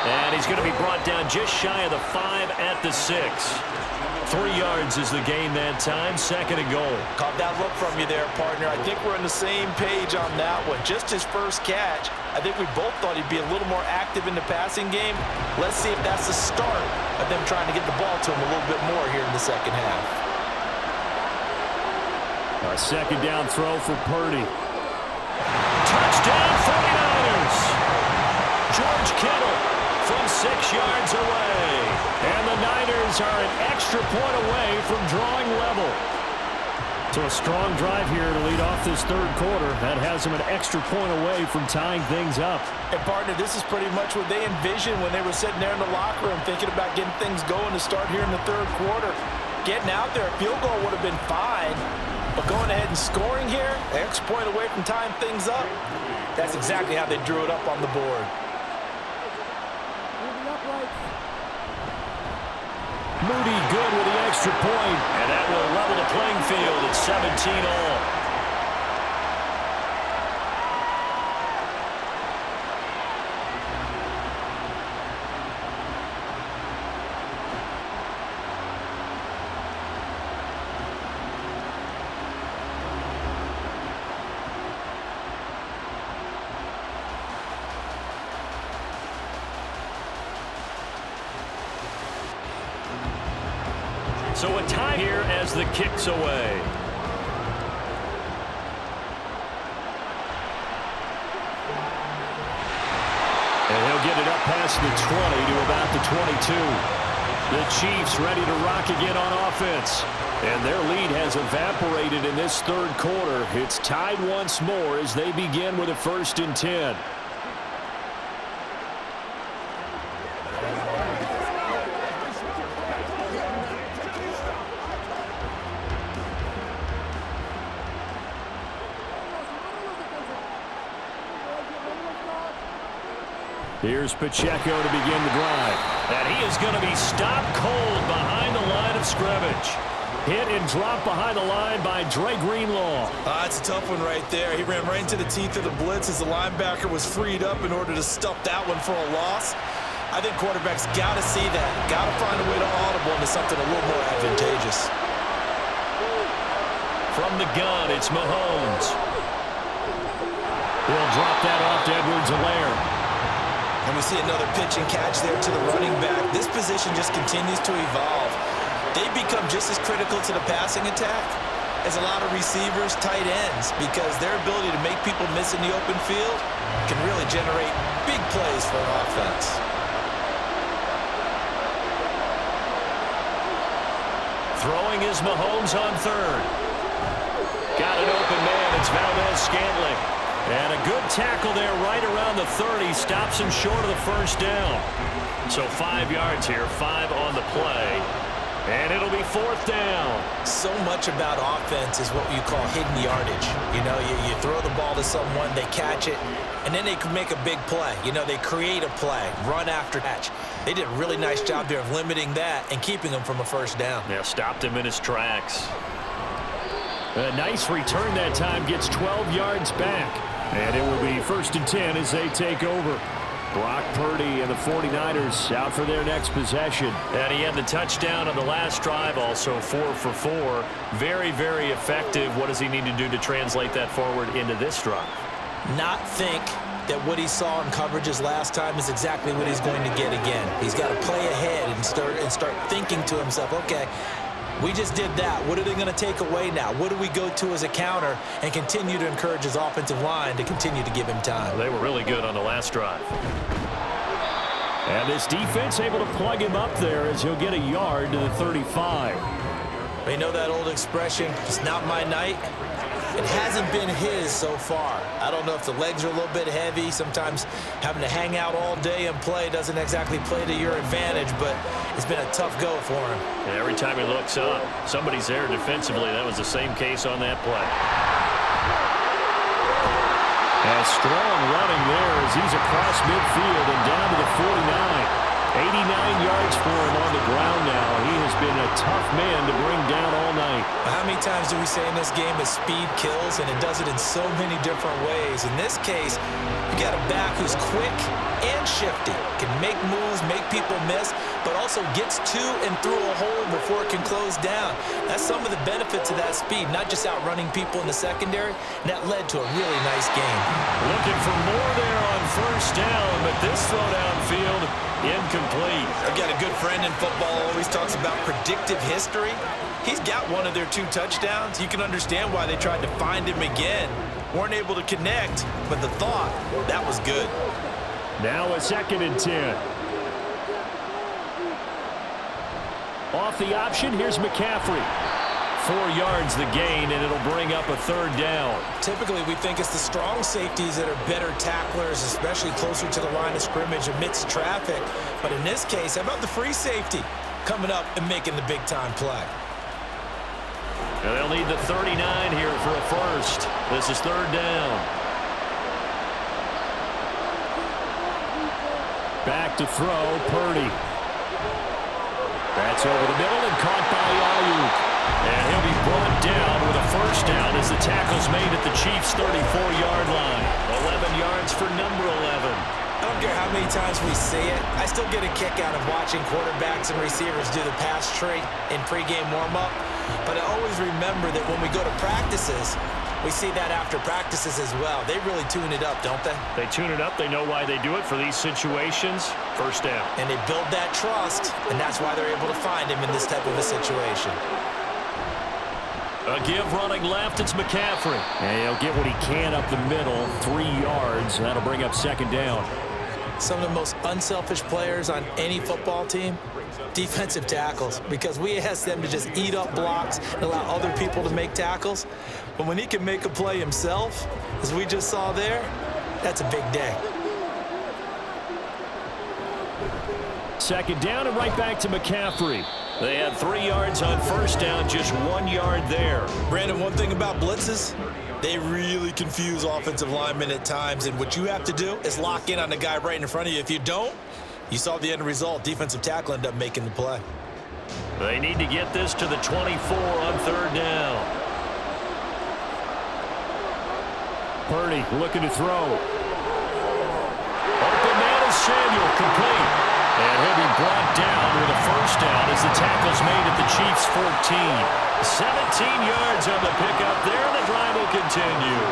And he's going to be brought down just shy of the 5 at the 6. 3 yards is the gain that time, 2nd and goal. Caught that look from you there, partner. I think we're on the same page on that one. Just his first catch. I think we both thought he'd be a little more active in the passing game. Let's see if that's the start of them trying to get the ball to him a little bit more here in the second half. A 2nd down throw for Purdy. Touchdown 49ers! George Kittle from 6 yards away. And the Niners are an extra point away from drawing level. So a strong drive here to lead off this 3rd quarter. That has them an extra point away from tying things up. And partner, this is pretty much what they envisioned when they were sitting there in the locker room thinking about getting things going to start here in the 3rd quarter. Getting out there, a field goal would have been fine. But going ahead and scoring here, an extra point away from tying things up, that's exactly how they drew it up on the board. Moody good with the extra point, and that will level the playing field at 17 all. So a tie here as the kick's away. And he'll get it up past the 20 to about the 22. The Chiefs ready to rock again on offense. And their lead has evaporated in this 3rd quarter. It's tied once more as they begin with a 1st and 10. Here's Pacheco to begin the drive. And he is going to be stopped cold behind the line of scrimmage. Hit and dropped behind the line by Dre Greenlaw. That's a tough one right there. He ran right into the teeth of the blitz as the linebacker was freed up in order to stuff that one for a loss. I think quarterbacks got to see that. Got to find a way to audible into something a little more advantageous. From the gun, it's Mahomes. He'll drop that off to Edwards-Helaire. And we see another pitch and catch there to the running back. This position just continues to evolve. They become just as critical to the passing attack as a lot of receivers, tight ends, because their ability to make people miss in the open field can really generate big plays for an offense. Throwing is Mahomes on third. Got an open man. It's Valdez-Scantling. And a good tackle there right around the 30. Stops him short of the first down. So 5 yards here, 5 on the play. And it'll be fourth down. So much about offense is what you call hidden yardage. You know, you throw the ball to someone, they catch it, and then they can make a big play. You know, they create a play, run after catch. They did a really nice job there of limiting that and keeping him from a first down. Yeah, stopped him in his tracks. A nice return that time, gets 12 yards back. And it will be 1st and 10 as they take over. Brock Purdy and the 49ers out for their next possession. And he had the touchdown on the last drive, also 4 for 4. Very, very effective. What does he need to do to translate that forward into this drive? Not think that what he saw in coverages last time is exactly what he's going to get again. He's got to play ahead and start thinking to himself, okay, we just did that. What are they going to take away now? What do we go to as a counter? And continue to encourage his offensive line to continue to give him time. They were really good on the last drive. And this defense able to plug him up there as he'll get a yard to the 35. You know that old expression, it's not my night? It hasn't been his so far. I don't know if the legs are a little bit heavy. Sometimes having to hang out all day and play doesn't exactly play to your advantage, but it's been a tough go for him. And every time he looks up, somebody's there defensively. That was the same case on that play. And strong running there as he's across midfield and down to the 49. 89 yards for him on the ground now. He has been a tough man to bring down all night. How many times do we say in this game that speed kills, and it does it in so many different ways? In this case, you got a back who's quick and shifty, can make moves, make people miss, but also gets to and through a hole before it can close down. That's some of the benefits of that speed, not just outrunning people in the secondary, and that led to a really nice game. Looking for more there on first down, but this throw downfield incomplete. I've got a good friend in football, always talks about predictive history. He's got one of their 2 touchdowns. You can understand why they tried to find him again. Weren't able to connect, but the thought, that was good. Now a 2nd and 10. Off the option, here's McCaffrey. 4 yards the gain, and it'll bring up a 3rd down. Typically, we think it's the strong safeties that are better tacklers, especially closer to the line of scrimmage amidst traffic. But in this case, how about the free safety coming up and making the big-time play? And they'll need the 39 here for a first. This is 3rd down. Back to throw, Purdy. That's over the middle and caught by Ayuk. And he'll be brought down with a first down as the tackle's made at the Chiefs' 34-yard line. 11 yards for number 11. I don't care how many times we see it. I still get a kick out of watching quarterbacks and receivers do the pass tree in pregame warm-up. But I always remember that when we go to practices, we see that after practices as well. They really tune it up, don't they? They tune it up. They know why they do it for these situations. First down. And they build that trust, and that's why they're able to find him in this type of a situation. A give running left, it's McCaffrey. And he'll get what he can up the middle, 3 yards. That'll bring up 2nd down. Some of the most unselfish players on any football team, defensive tackles, because we ask them to just eat up blocks and allow other people to make tackles. But when he can make a play himself, as we just saw there, that's a big day. 2nd down and right back to McCaffrey. They had 3 yards on first down, just 1 yard there. Brandon, one thing about blitzes, They really confuse offensive linemen at times, and what you have to do is lock in on the guy right in front of you. If you don't, you saw the end result. Defensive tackle ended up making the play. They need to get this to the 24 on third down. Purdy looking to throw. Open man is Samuel, complete. And he'll be brought down with a first down as the tackle's made at the Chiefs' 14. 17 yards on the pickup there, and the drive will continue.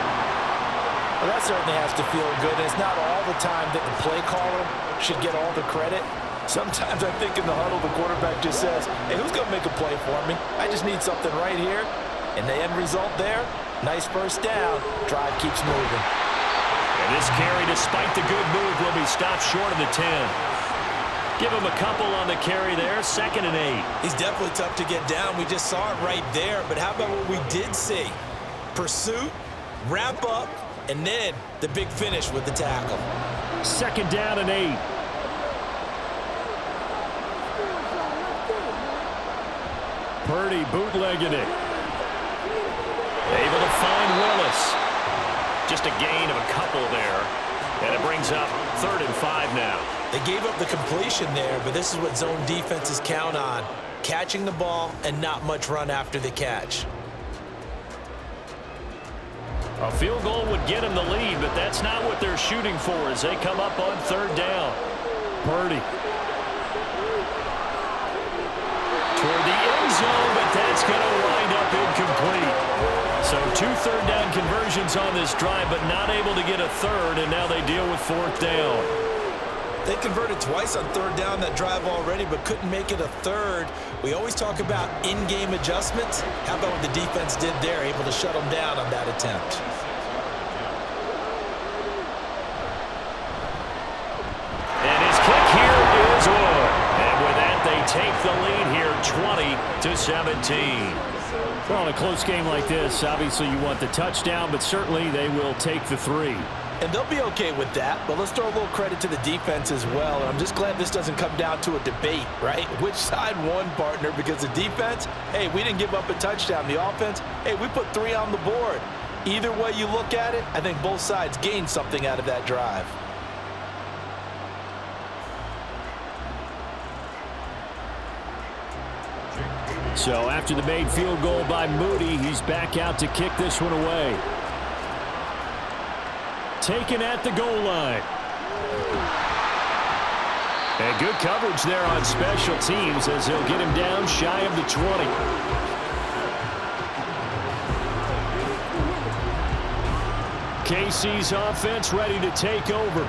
Well, that certainly has to feel good. It's not all the time that the play caller should get all the credit. Sometimes I think in the huddle, the quarterback just says, hey, who's going to make a play for me? I just need something right here. And the end result there, nice first down. Drive keeps moving. And this carry, despite the good move, will be stopped short of the 10. Give him a couple on the carry there, 2nd and 8. He's definitely tough to get down. We just saw it right there. But how about what we did see? Pursuit, wrap up, and then the big finish with the tackle. 2nd down and 8. Purdy bootlegging it. Able to find Willis. Just a gain of a couple there. And it brings up 3rd and 5 now. They gave up the completion there, but this is what zone defenses count on. Catching the ball and not much run after the catch. A field goal would get him the lead, but that's not what they're shooting for as they come up on 3rd down. Purdy. Toward the end zone, but that's going to wind up incomplete. So 2 third down conversions on this drive, but not able to get a third, and now they deal with 4th down. They converted twice on 3rd down that drive already, but couldn't make it a third. We always talk about in-game adjustments. How about what the defense did there, able to shut them down on that attempt? And his kick here is on. And with that, they take the lead here, 20-17. Well, in a close game like this, obviously you want the touchdown, but certainly they will take the 3. And they'll be okay with that, but let's throw a little credit to the defense as well. And I'm just glad this doesn't come down to a debate, right? Which side won, partner? Because the defense, hey, we didn't give up a touchdown. The offense, hey, we put 3 on the board. Either way you look at it, I think both sides gained something out of that drive. So after the made field goal by Moody, he's back out to kick this one away. Taken at the goal line. And good coverage there on special teams as they'll get him down shy of the 20. KC's offense ready to take over.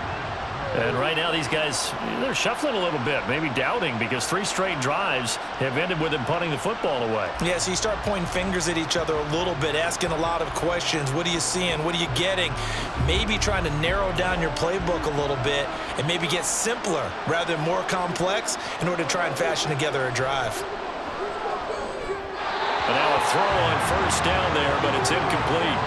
And right now these guys, they're shuffling a little bit, maybe doubting, because 3 straight drives have ended with them punting the football away. Yeah, so you start pointing fingers at each other a little bit, asking a lot of questions. What are you seeing? What are you getting? Maybe trying to narrow down your playbook a little bit and maybe get simpler rather than more complex in order to try and fashion together a drive. And now a throw on 1st down there, but it's incomplete.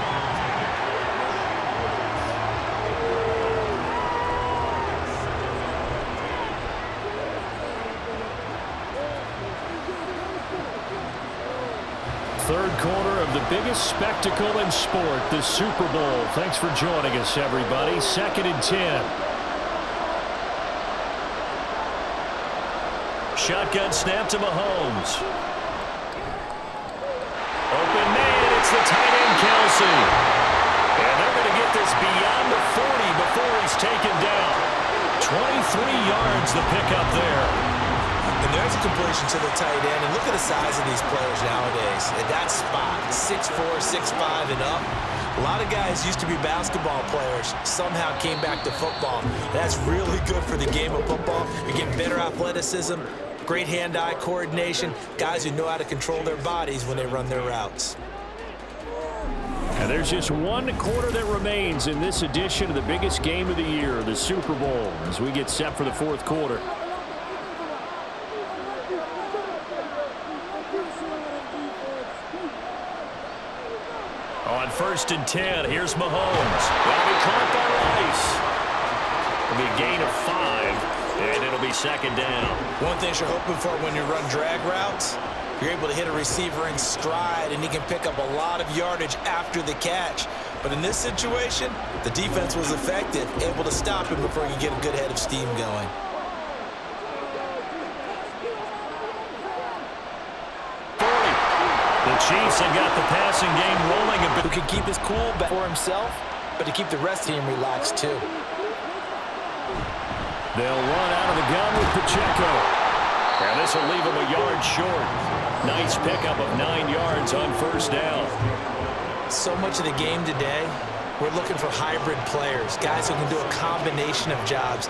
Third quarter of the biggest spectacle in sport, the Super Bowl. Thanks for joining us, everybody. 2nd and 10. Shotgun snap to Mahomes. Open man, it's the tight end Kelce. And they're going to get this beyond the 40 before he's taken down. 23 yards the pickup there. And there's a completion to the tight end. And look at the size of these players nowadays. At that spot, 6'4", 6'5", and up. A lot of guys used to be basketball players, somehow came back to football. That's really good for the game of football. You're getting better athleticism, great hand-eye coordination, guys who know how to control their bodies when they run their routes. And there's just 1 quarter that remains in this edition of the biggest game of the year, the Super Bowl, as we get set for the 4th quarter. On 1st and 10, here's Mahomes. That'll be caught by Rice. It'll be a gain of 5, and it'll be 2nd down. One thing you're hoping for when you run drag routes, You're able to hit a receiver in stride, and he can pick up a lot of yardage after the catch. But in this situation, the defense was effective, able to stop him before he could get a good head of steam going. The Chiefs have got the passing game rolling a bit. Who can keep his cool back for himself, but to keep the rest of the team relaxed too. They'll run out of the gun with Pacheco. And this will leave him a yard short. Nice pickup of 9 yards on first down. So much of the game today, we're looking for hybrid players, guys who can do a combination of jobs.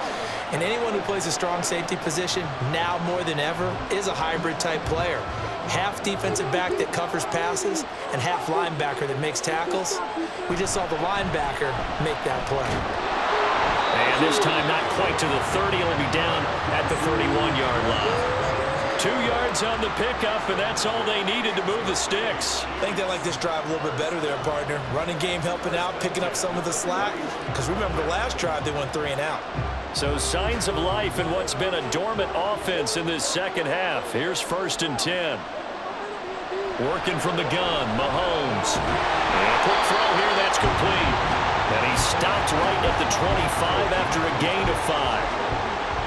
And anyone who plays a strong safety position, now more than ever, is a hybrid type player. Half defensive back that covers passes and half linebacker that makes tackles. We just saw the linebacker make that play. And this time not quite to the 30. He'll be down at the 31-yard line. 2 yards on the pickup, and that's all they needed to move the sticks. I think they like this drive a little bit better there, partner. Running game helping out, picking up some of the slack. Because remember the last drive, they went 3 and out. So signs of life in what's been a dormant offense in this second half. Here's 1st and 10. Working from the gun, Mahomes. And a quick throw here, that's complete. And he stopped right at the 25 after a gain of 5.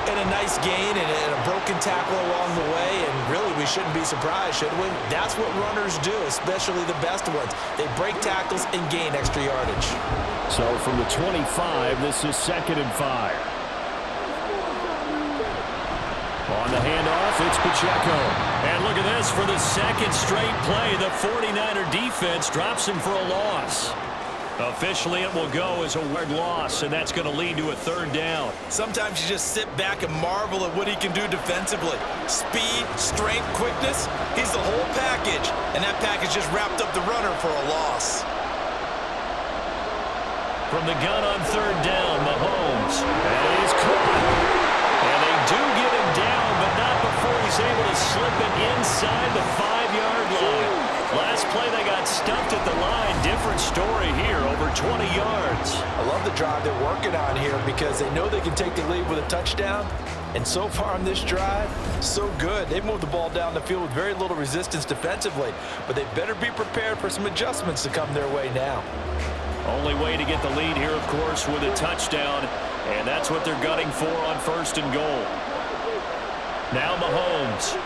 And a nice gain and a broken tackle along the way, and really we shouldn't be surprised, should we? That's what runners do, especially the best ones. They break tackles and gain extra yardage. So from the 25, this is 2nd and 5. On the handoff, it's Pacheco. And look at this for the second straight play. The 49er defense drops him for a loss. Officially, it will go as a word loss, and that's going to lead to a 3rd down. Sometimes you just sit back and marvel at what he can do defensively. Speed, strength, quickness, he's the whole package. And that package just wrapped up the runner for a loss. From the gun on 3rd down, Mahomes. That is caught. And they do get him down, but not before he's able to slip it inside the 5-yard line. Last play, they got stumped at the line. Different story here, over 20 yards. I love the drive they're working on here because they know they can take the lead with a touchdown. And so far on this drive, so good. They've moved the ball down the field with very little resistance defensively. But they better be prepared for some adjustments to come their way now. Only way to get the lead here, of course, with a touchdown. And that's what they're gunning for on 1st and goal. Now Mahomes.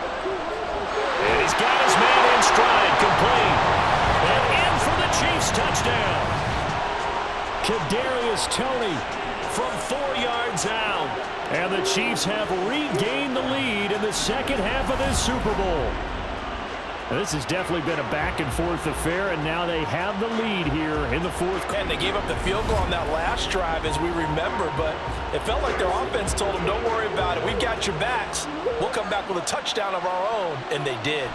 And he's got his man in stride, complete. And in for the Chiefs touchdown. Kadarius Toney from 4 yards out. And the Chiefs have regained the lead in the second half of this Super Bowl. This has definitely been a back-and-forth affair, and now they have the lead here in the 4th quarter. And they gave up the field goal on that last drive, as we remember, but it felt like their offense told them, don't worry about it. We've got your backs. We'll come back with a touchdown of our own, and they did.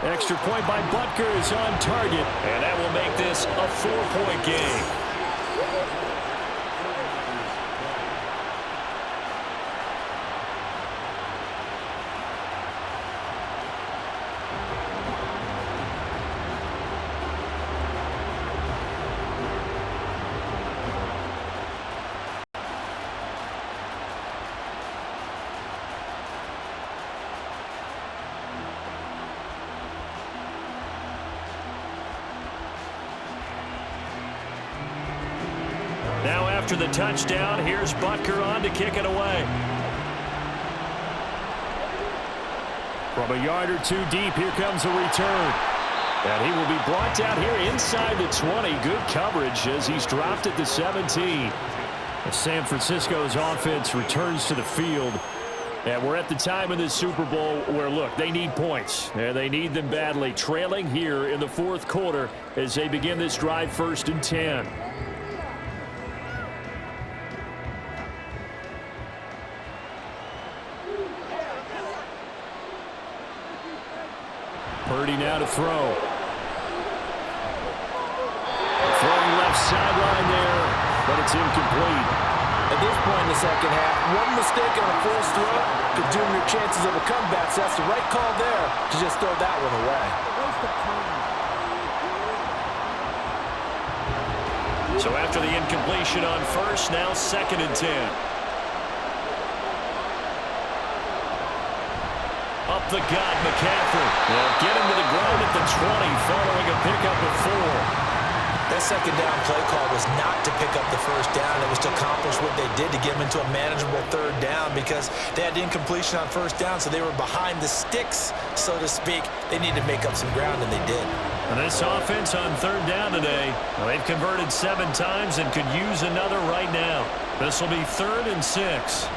Extra point by Butker is on target, and that will make this a 4-point game. Now after the touchdown, here's Butker on to kick it away. From a yard or 2 deep, here comes a return. And he will be brought down here inside the 20. Good coverage as he's dropped at the 17. San Francisco's offense returns to the field. And we're at the time in this Super Bowl where, look, they need points. And they need them badly. Trailing here in the 4th quarter as they begin this drive 1st and 10. Purdy now to throw. Throwing left sideline there, but it's incomplete. At this point in the second half, one mistake on a forced throw could doom your chances of a comeback. So that's the right call there to just throw that one away. So after the incompletion on 1st, now 2nd and 10. Up the gut, McCaffrey. They'll get him to the ground at the 20 following a pickup of 4. That second down play call was not to pick up the first down. It was to accomplish what they did to get them into a manageable third down because they had incompletion on first down, so they were behind the sticks, so to speak. They needed to make up some ground, and they did. And this offense on third down today, well, they've converted 7 times and could use another right now. This will be 3rd and 6.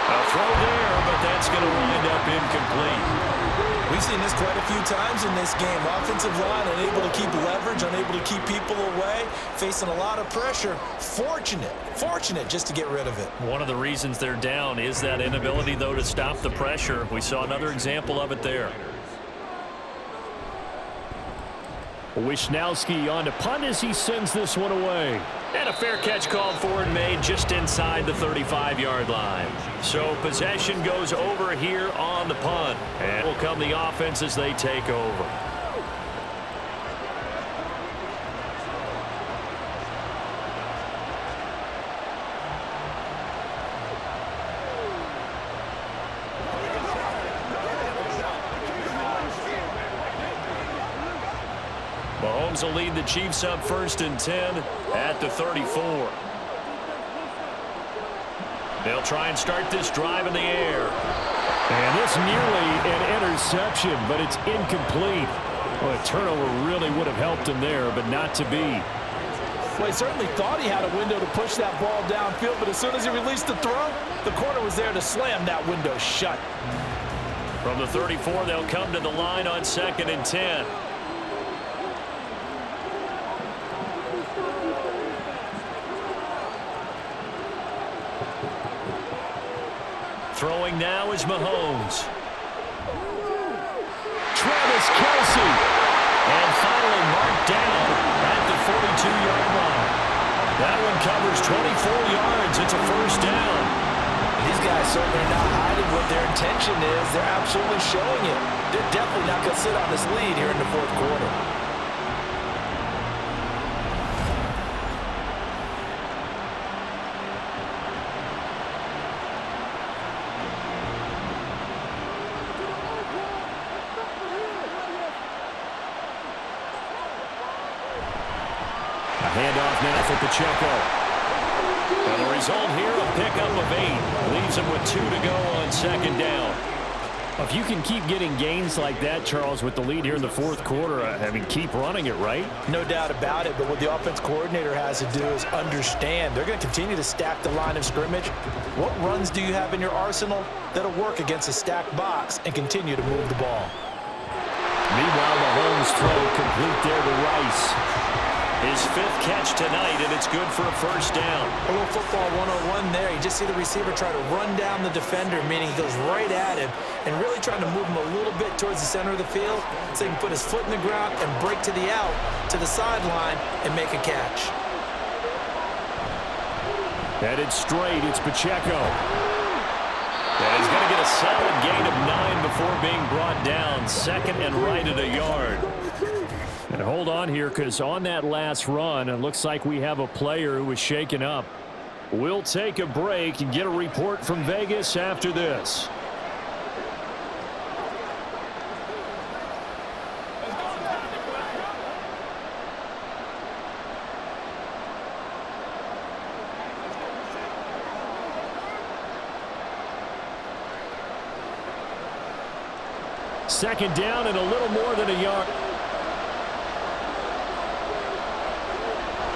A throw there, but that's going to wind up incomplete. We've seen this quite a few times in this game. Offensive line unable to keep leverage, unable to keep people away, facing a lot of pressure. Fortunate just to get rid of it. One of the reasons they're down is that inability, though, to stop the pressure. We saw another example of it there. Wisnowski on to punt as he sends this one away. And a fair catch called for and made just inside the 35-yard line. So possession goes over here on the punt. And will come the offense as they take over. Mahomes will lead the Chiefs up 1st and 10 at the 34. They'll try and start this drive in the air. And this nearly an interception, but it's incomplete. Well, a turnover really would have helped him there, but not to be. Well, he certainly thought he had a window to push that ball downfield, but as soon as he released the throw, the corner was there to slam that window shut. From the 34, they'll come to the line on 2nd and 10. Throwing now is Mahomes. Travis Kelce. And finally marked down at the 42-yard line. That one covers 24 yards. It's a 1st down. These guys certainly are not hiding what their intention is. They're absolutely showing it. They're definitely not going to sit on this lead here in the 4th quarter. Handoff now for Pacheco. And the result here, a pickup of 8. Leaves him with 2 to go on 2nd down. If you can keep getting gains like that, Charles, with the lead here in the 4th quarter, I mean, keep running it, right? No doubt about it, but what the offense coordinator has to do is understand. They're going to continue to stack the line of scrimmage. What runs do you have in your arsenal that'll work against a stacked box and continue to move the ball? Meanwhile, Mahomes' throw complete there to Rice. His 5th catch tonight, and it's good for a 1st down. A little football 101 there. You just see the receiver try to run down the defender, meaning he goes right at him and really trying to move him a little bit towards the center of the field so he can put his foot in the ground and break to the out, to the sideline, and make a catch. Headed straight, it's Pacheco. And he's going to get a solid gain of 9 before being brought down. 2nd and right at a yard. And hold on here, because on that last run, it looks like we have a player who was shaken up. We'll take a break and get a report from Vegas after this. Second down and a little more than a yard.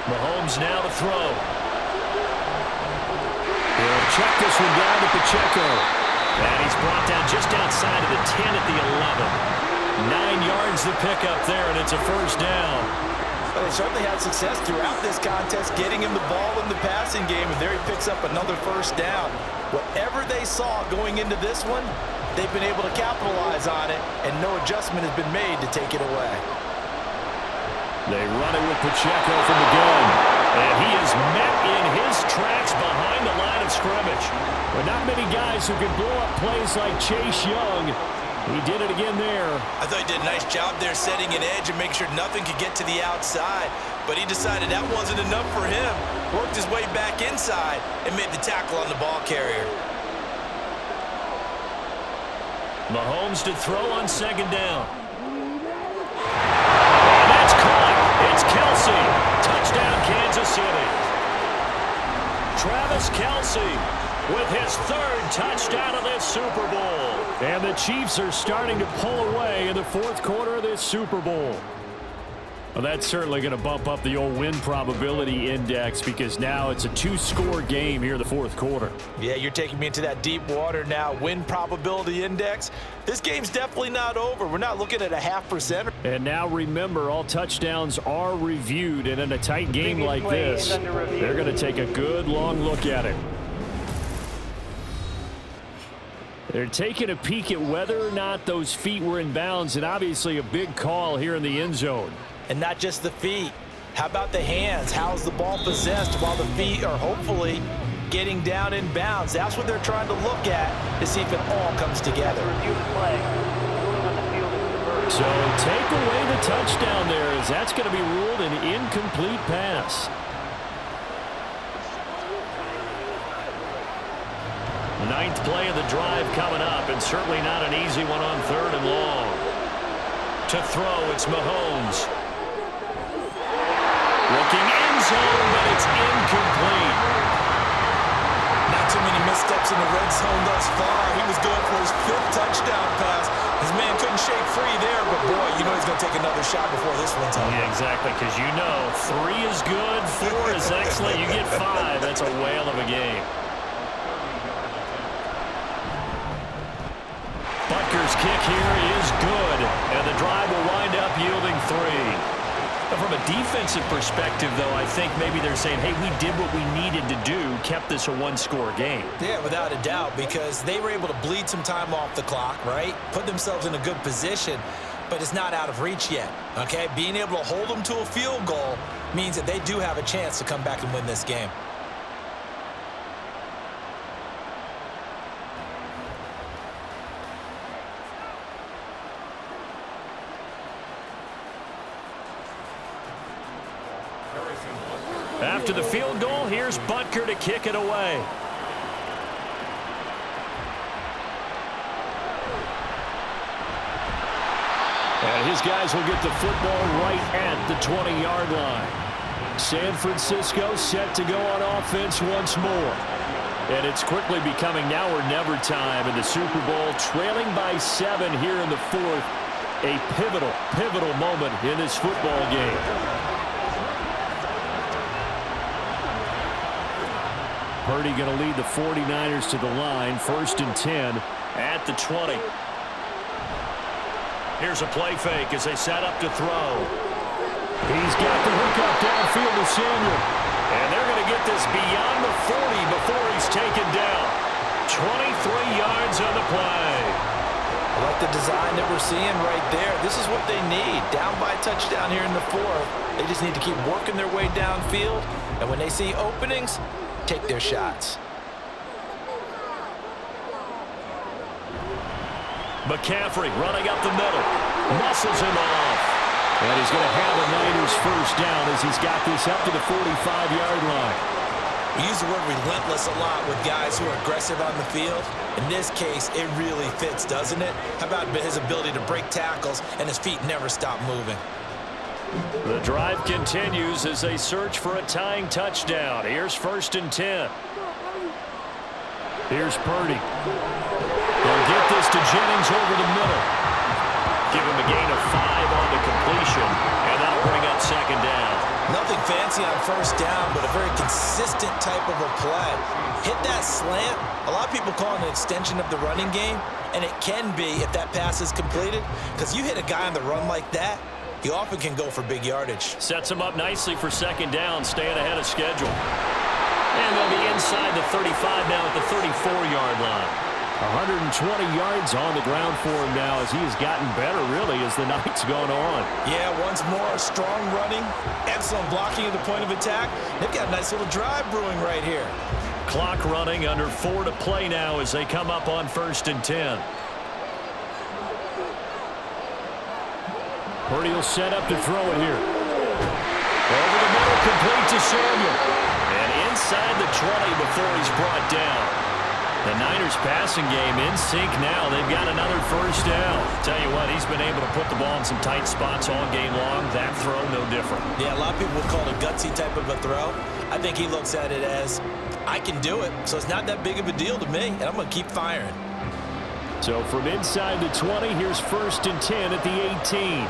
Mahomes now to throw. He'll check this one down to Pacheco. And he's brought down just outside of the 10 at the 11. 9 yards to pick up there, and it's a 1st down. Well, they certainly had success throughout this contest, getting him the ball in the passing game, and there he picks up another 1st down. Whatever they saw going into this one, they've been able to capitalize on it, and no adjustment has been made to take it away. They run it with Pacheco from the gun. And he is met in his tracks behind the line of scrimmage. But not many guys who can blow up plays like Chase Young. He did it again there. I thought he did a nice job there setting an edge and making sure nothing could get to the outside. But he decided that wasn't enough for him. Worked his way back inside and made the tackle on the ball carrier. Mahomes to throw on second down. And that's caught. It's Kelce. Touchdown, Kansas City. Travis Kelce with his third touchdown of this Super Bowl. And the Chiefs are starting to pull away in the fourth quarter of this Super Bowl. Well, that's certainly going to bump up the old win probability index because now it's a two-score game here in the fourth quarter. Yeah, you're taking me into that deep water now. Win probability index. This game's definitely not over. We're not looking at a 0.5%. And now remember, all touchdowns are reviewed, and in a tight game like this, they're going to take a good long look at it. They're taking a peek at whether or not those feet were in bounds, and obviously a big call here in the end zone. And not just the feet. How about the hands? How's the ball possessed while the feet are hopefully getting down in bounds? That's what they're trying to look at to see if it all comes together. So take away the touchdown there, as that's going to be ruled an incomplete pass. Ninth play of the drive coming up, and certainly not an easy one on third and long. To throw, it's Mahomes. Looking end zone, but it's incomplete. Not too many missteps in the red zone thus far. He was going for his 5th touchdown pass. His man couldn't shake free there, but boy, you know he's going to take another shot before this one's over. Yeah, exactly, because you know 3 is good, 4 is excellent. You get 5. That's a whale of a game. Butker's kick here is good, and the drive will wind up yielding 3. From a defensive perspective, though, I think maybe they're saying, hey, we did what we needed to do, kept this a one-score game. Yeah, without a doubt, because they were able to bleed some time off the clock, right? Put themselves in a good position, but it's not out of reach yet, okay? Being able to hold them to a field goal means that they do have a chance to come back and win this game. After the field goal, here's Butker to kick it away. And his guys will get the football right at the 20-yard line. San Francisco set to go on offense once more. And it's quickly becoming now or never time in the Super Bowl, trailing by 7 here in the fourth. A pivotal moment in this football game. Purdy going to lead the 49ers to the line, 1st and 10 at the 20. Here's a play fake as they set up to throw. He's got the hook up downfield to Samuel. And they're going to get this beyond the 40 before he's taken down. 23 yards on the play. I like the design that we're seeing right there. This is what they need. Down by a touchdown here in the fourth. They just need to keep working their way downfield. And when they see openings, take their shots. McCaffrey running up the middle. Muscles him off. And he's going to have a Niners first down as he's got this up to the 45-yard line. We use the word relentless a lot with guys who are aggressive on the field. In this case, it really fits, doesn't it? How about his ability to break tackles and his feet never stop moving? The drive continues as they search for a tying touchdown. Here's 1st and 10. Here's Purdy. They'll get this to Jennings over the middle. Give him a gain of 5 on the completion, and that'll bring up 2nd down. Nothing fancy on 1st down, but a very consistent type of a play. Hit that slant. A lot of people call it an extension of the running game, and it can be if that pass is completed, because you hit a guy on the run like that, you often can go for big yardage. Sets him up nicely for 2nd down, staying ahead of schedule. And they'll be inside the 35 now at the 34-yard line. 120 yards on the ground for him now as he has gotten better, really, as the night's gone on. Yeah, once more, strong running, excellent blocking at the point of attack. They've got a nice little drive brewing right here. Clock running, under 4 to play now as they come up on 1st and 10. Purdy will set up to throw it here. Over the middle, complete to Samuel. And inside the 20 before he's brought down. The Niners passing game in sync now. They've got another first down. Tell you what, he's been able to put the ball in some tight spots all game long. That throw, no different. Yeah, a lot of people would call it a gutsy type of a throw. I think he looks at it as, I can do it, so it's not that big of a deal to me, and I'm going to keep firing. So from inside the 20, here's 1st and 10 at the 18.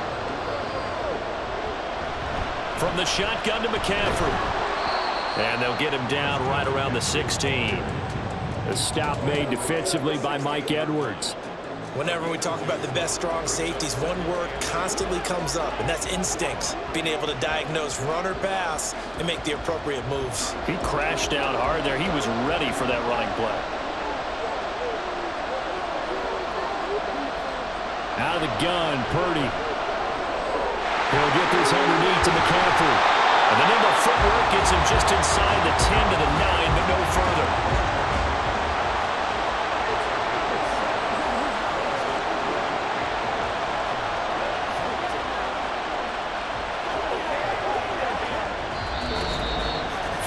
From the shotgun to McCaffrey. And they'll get him down right around the 16. A stop made defensively by Mike Edwards. Whenever we talk about the best strong safeties, one word constantly comes up, and that's instinct. Being able to diagnose run or pass and make the appropriate moves. He crashed down hard there. He was ready for that running play. Out of the gun, Purdy. He'll get this underneath to McCaffrey. And the nimble footwork gets him just inside the 10 to the 9, but no further.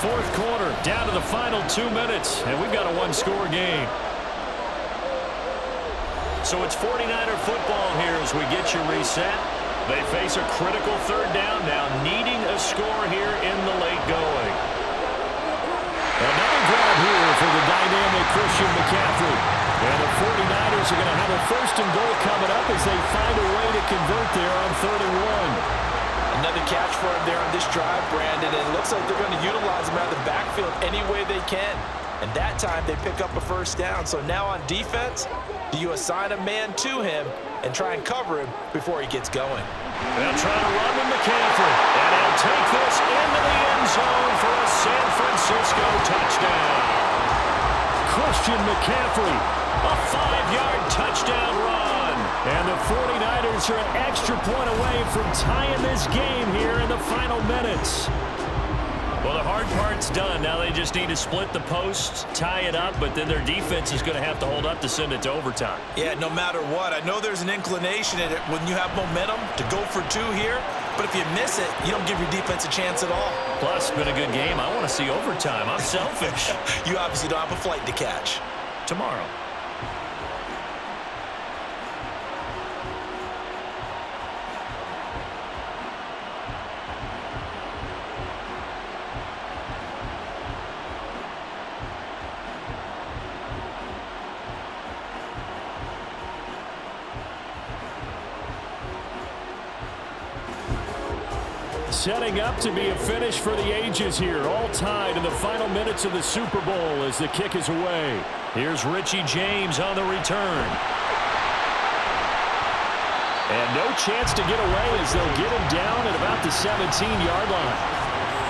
Fourth quarter, down to the final 2 minutes, and we've got a one-score game. So it's 49er football here as we get you reset. They face a critical 3rd down now, needing a score here in the late going. Another grab here for the dynamic Christian McCaffrey. And the 49ers are going to have a 1st and goal coming up as they find a way to convert there on 3rd and 1. Another catch for him there on this drive, Brandon, and it looks like they're going to utilize him out of the backfield any way they can. And that time they pick up a 1st down. So now on defense, do you assign a man to him and try and cover him before he gets going? They'll try to run with McCaffrey, and he'll take this into the end zone for a San Francisco touchdown. Christian McCaffrey, a 5-yard touchdown run. And the 49ers are an extra point away from tying this game here in the final minutes. Well, the hard part's done. Now they just need to split the posts, tie it up, but then their defense is going to have to hold up to send it to overtime. Yeah, no matter what. I know there's an inclination in it when you have momentum to go for 2 here, but if you miss it, you don't give your defense a chance at all. Plus, it's been a good game. I want to see overtime. I'm selfish. You obviously don't have a flight to catch. Tomorrow. Setting up to be a finish for the ages here. All tied in the final minutes of the Super Bowl as the kick is away. Here's Richie James on the return. And no chance to get away as they'll get him down at about the 17-yard line.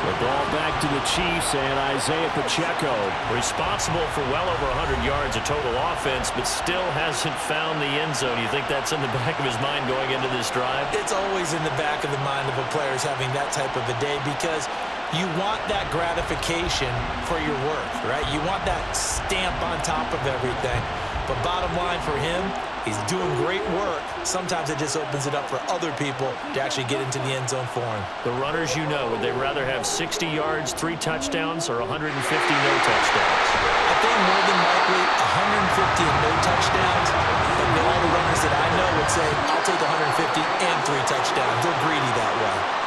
The ball back to the Chiefs and Isaiah Pacheco. Responsible for well over 100 yards of total offense, but still hasn't found the end zone. You think that's in the back of his mind going into this drive? It's always in the back of the mind of a player having that type of a day because you want that gratification for your work, right? You want that stamp on top of everything. But bottom line for him, he's doing great work. Sometimes it just opens it up for other people to actually get into the end zone for him. The runners, you know, would they rather have 60 yards, 3 touchdowns, or 150 no touchdowns? I think more than likely 150 and no touchdowns. But all the runners that I know would say, I'll take 150 and 3 touchdowns. They're greedy that way.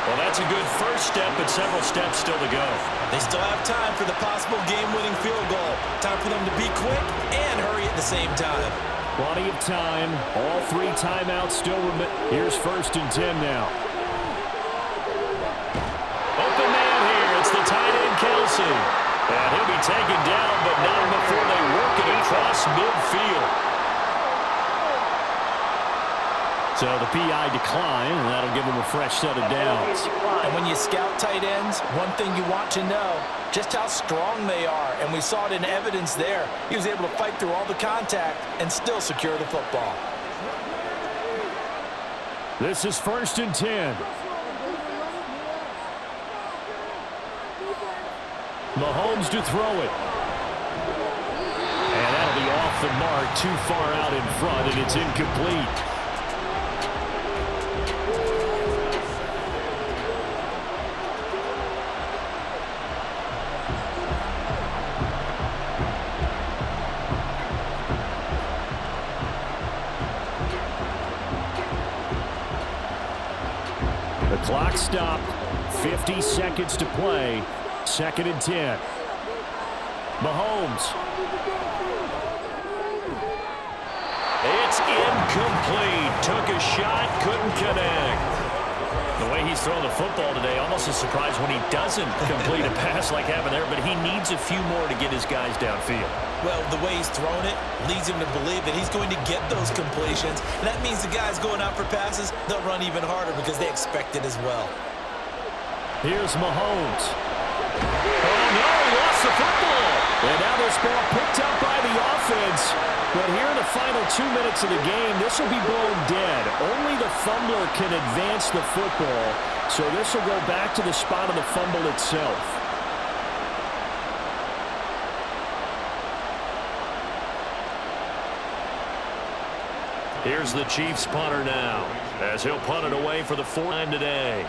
Well, that's a good first step, but several steps still to go. They still have time for the possible game-winning field goal. Time for them to be quick and hurry at the same time. Plenty of time. All 3 timeouts still remain. Here's 1st and 10 now. Open man here. It's the tight end, Kelce. And he'll be taken down, but not before they work it across midfield. So the PI decline, and that'll give him a fresh set of downs. And when you scout tight ends, one thing you want to know, just how strong they are. And we saw it in evidence there. He was able to fight through all the contact and still secure the football. This is 1st and 10. Mahomes to throw it. And that'll be off the mark, too far out in front, and it's incomplete. clock stopped. 50 seconds to play. 2nd and 10. Mahomes. It's incomplete. Took a shot, couldn't connect. The way he's throwing the football today, almost a surprise when he doesn't complete a pass like happened there, but he needs a few more to get his guys downfield. Well, the way he's thrown it leads him to believe that he's going to get those completions. And that means the guys going out for passes, they'll run even harder because they expect it as well. Here's Mahomes. Oh, no, he lost the football. And now this ball picked up by the offense. But here in the final 2 minutes of the game, this will be blown dead. Only the fumbler can advance the football. So this will go back to the spot of the fumble itself. Here's the Chiefs punter now, as he'll punt it away for the 4th time today.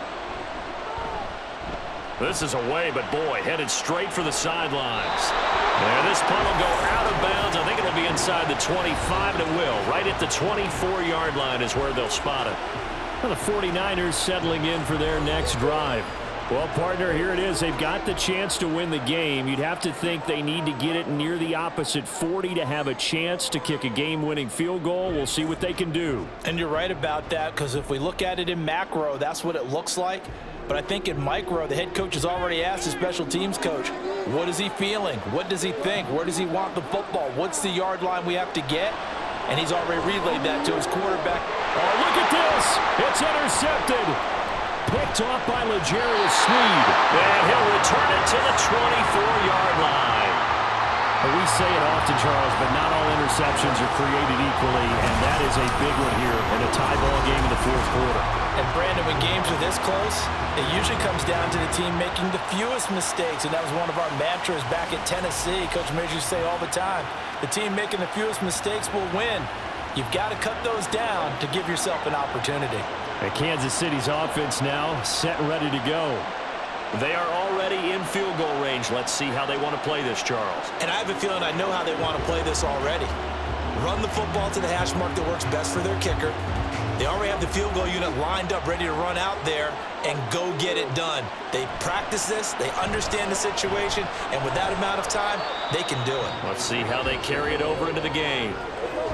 This is away, but boy, headed straight for the sidelines. And this punt will go out of bounds. I think it'll be inside the 25, and it will. Right at the 24-yard line is where they'll spot it. Well, the 49ers settling in for their next drive. Well, partner, here it is. They've got the chance to win the game. You'd have to think they need to get it near the opposite 40 to have a chance to kick a game-winning field goal. We'll see what they can do. And you're right about that, because if we look at it in macro, that's what it looks like. But I think in micro, the head coach has already asked the special teams coach, what is he feeling? What does he think? Where does he want the football? What's the yard line we have to get? And he's already relayed that to his quarterback. Oh, look at this. It's intercepted. Picked off by L'Jarius Sneed. And he'll return it to the 24-yard line. We say it often, Charles, but not all interceptions are created equally, and that is a big one here in a tie ball game in the 4th quarter. And Brandon, when games are this close, it usually comes down to the team making the fewest mistakes, and that was one of our mantras back at Tennessee. Coach Mears used to say all the time, the team making the fewest mistakes will win. You've got to cut those down to give yourself an opportunity. And Kansas City's offense now set and ready to go. They are already in field goal range. Let's see how they want to play this, Charles. And I have a feeling I know how they want to play this already. Run the football to the hash mark that works best for their kicker. They already have the field goal unit lined up, ready to run out there and go get it done. They practice this, they understand the situation, and with that amount of time, they can do it. Let's see how they carry it over into the game.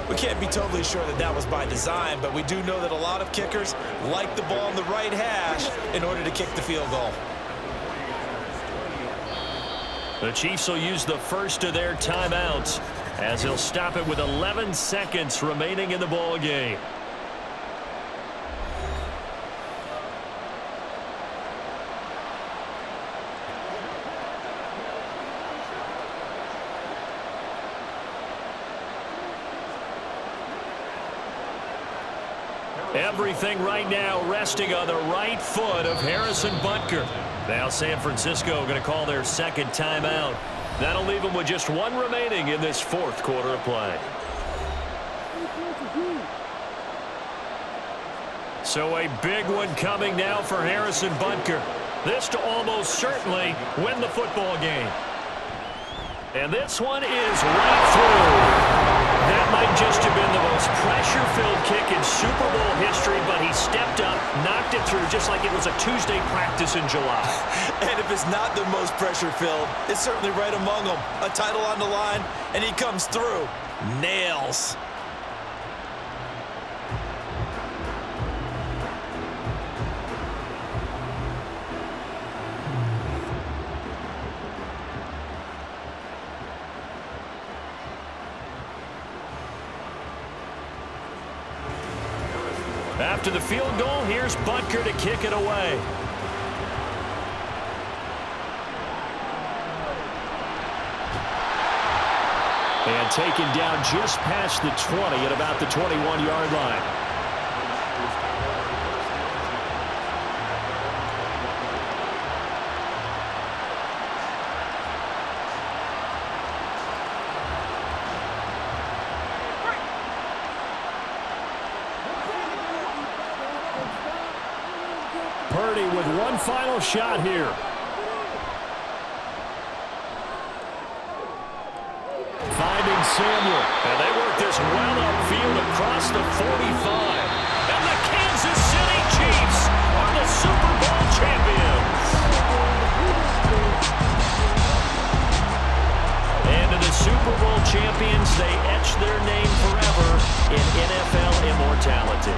We can't be totally sure that that was by design, but we do know that a lot of kickers like the ball in the right hash in order to kick the field goal. The Chiefs will use the first of their timeouts as he'll stop it with 11 seconds remaining in the ball game. Everything right now resting on the right foot of Harrison Butker. Now San Francisco going to call their 2nd timeout. That'll leave them with just 1 remaining in this 4th quarter of play. So a big one coming now for Harrison Butker. This to almost certainly win the football game. And this one is right through. That might just have been the most pressure-filled kick in Super Bowl history, but he stepped up, knocked it through just like it was a Tuesday practice in July. And if it's not the most pressure-filled, it's certainly right among them. A title on the line, and he comes through. Nails. After the field goal, here's Butker to kick it away. And taken down just past the 20 at about the 21-yard line. Purdy with one final shot here. Finding Samuel. And they work this well upfield across the 45. And the Kansas City Chiefs are the Super Bowl champions, they etch their name forever in NFL immortality.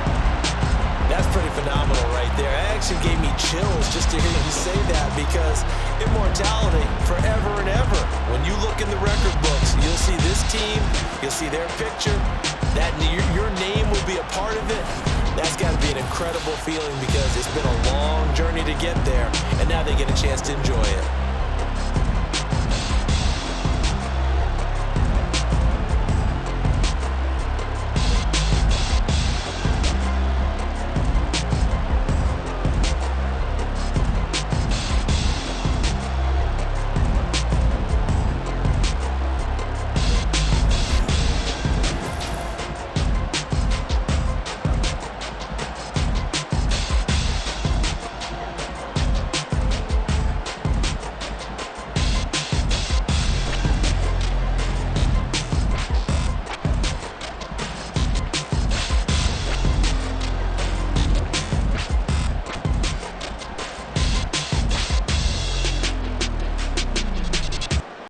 That's pretty phenomenal right there. It actually gave me chills just to hear you say that, because immortality forever and ever. When you look in the record books, you'll see this team, you'll see their picture, that your name will be a part of it. That's got to be an incredible feeling, because it's been a long journey to get there, and now they get a chance to enjoy it.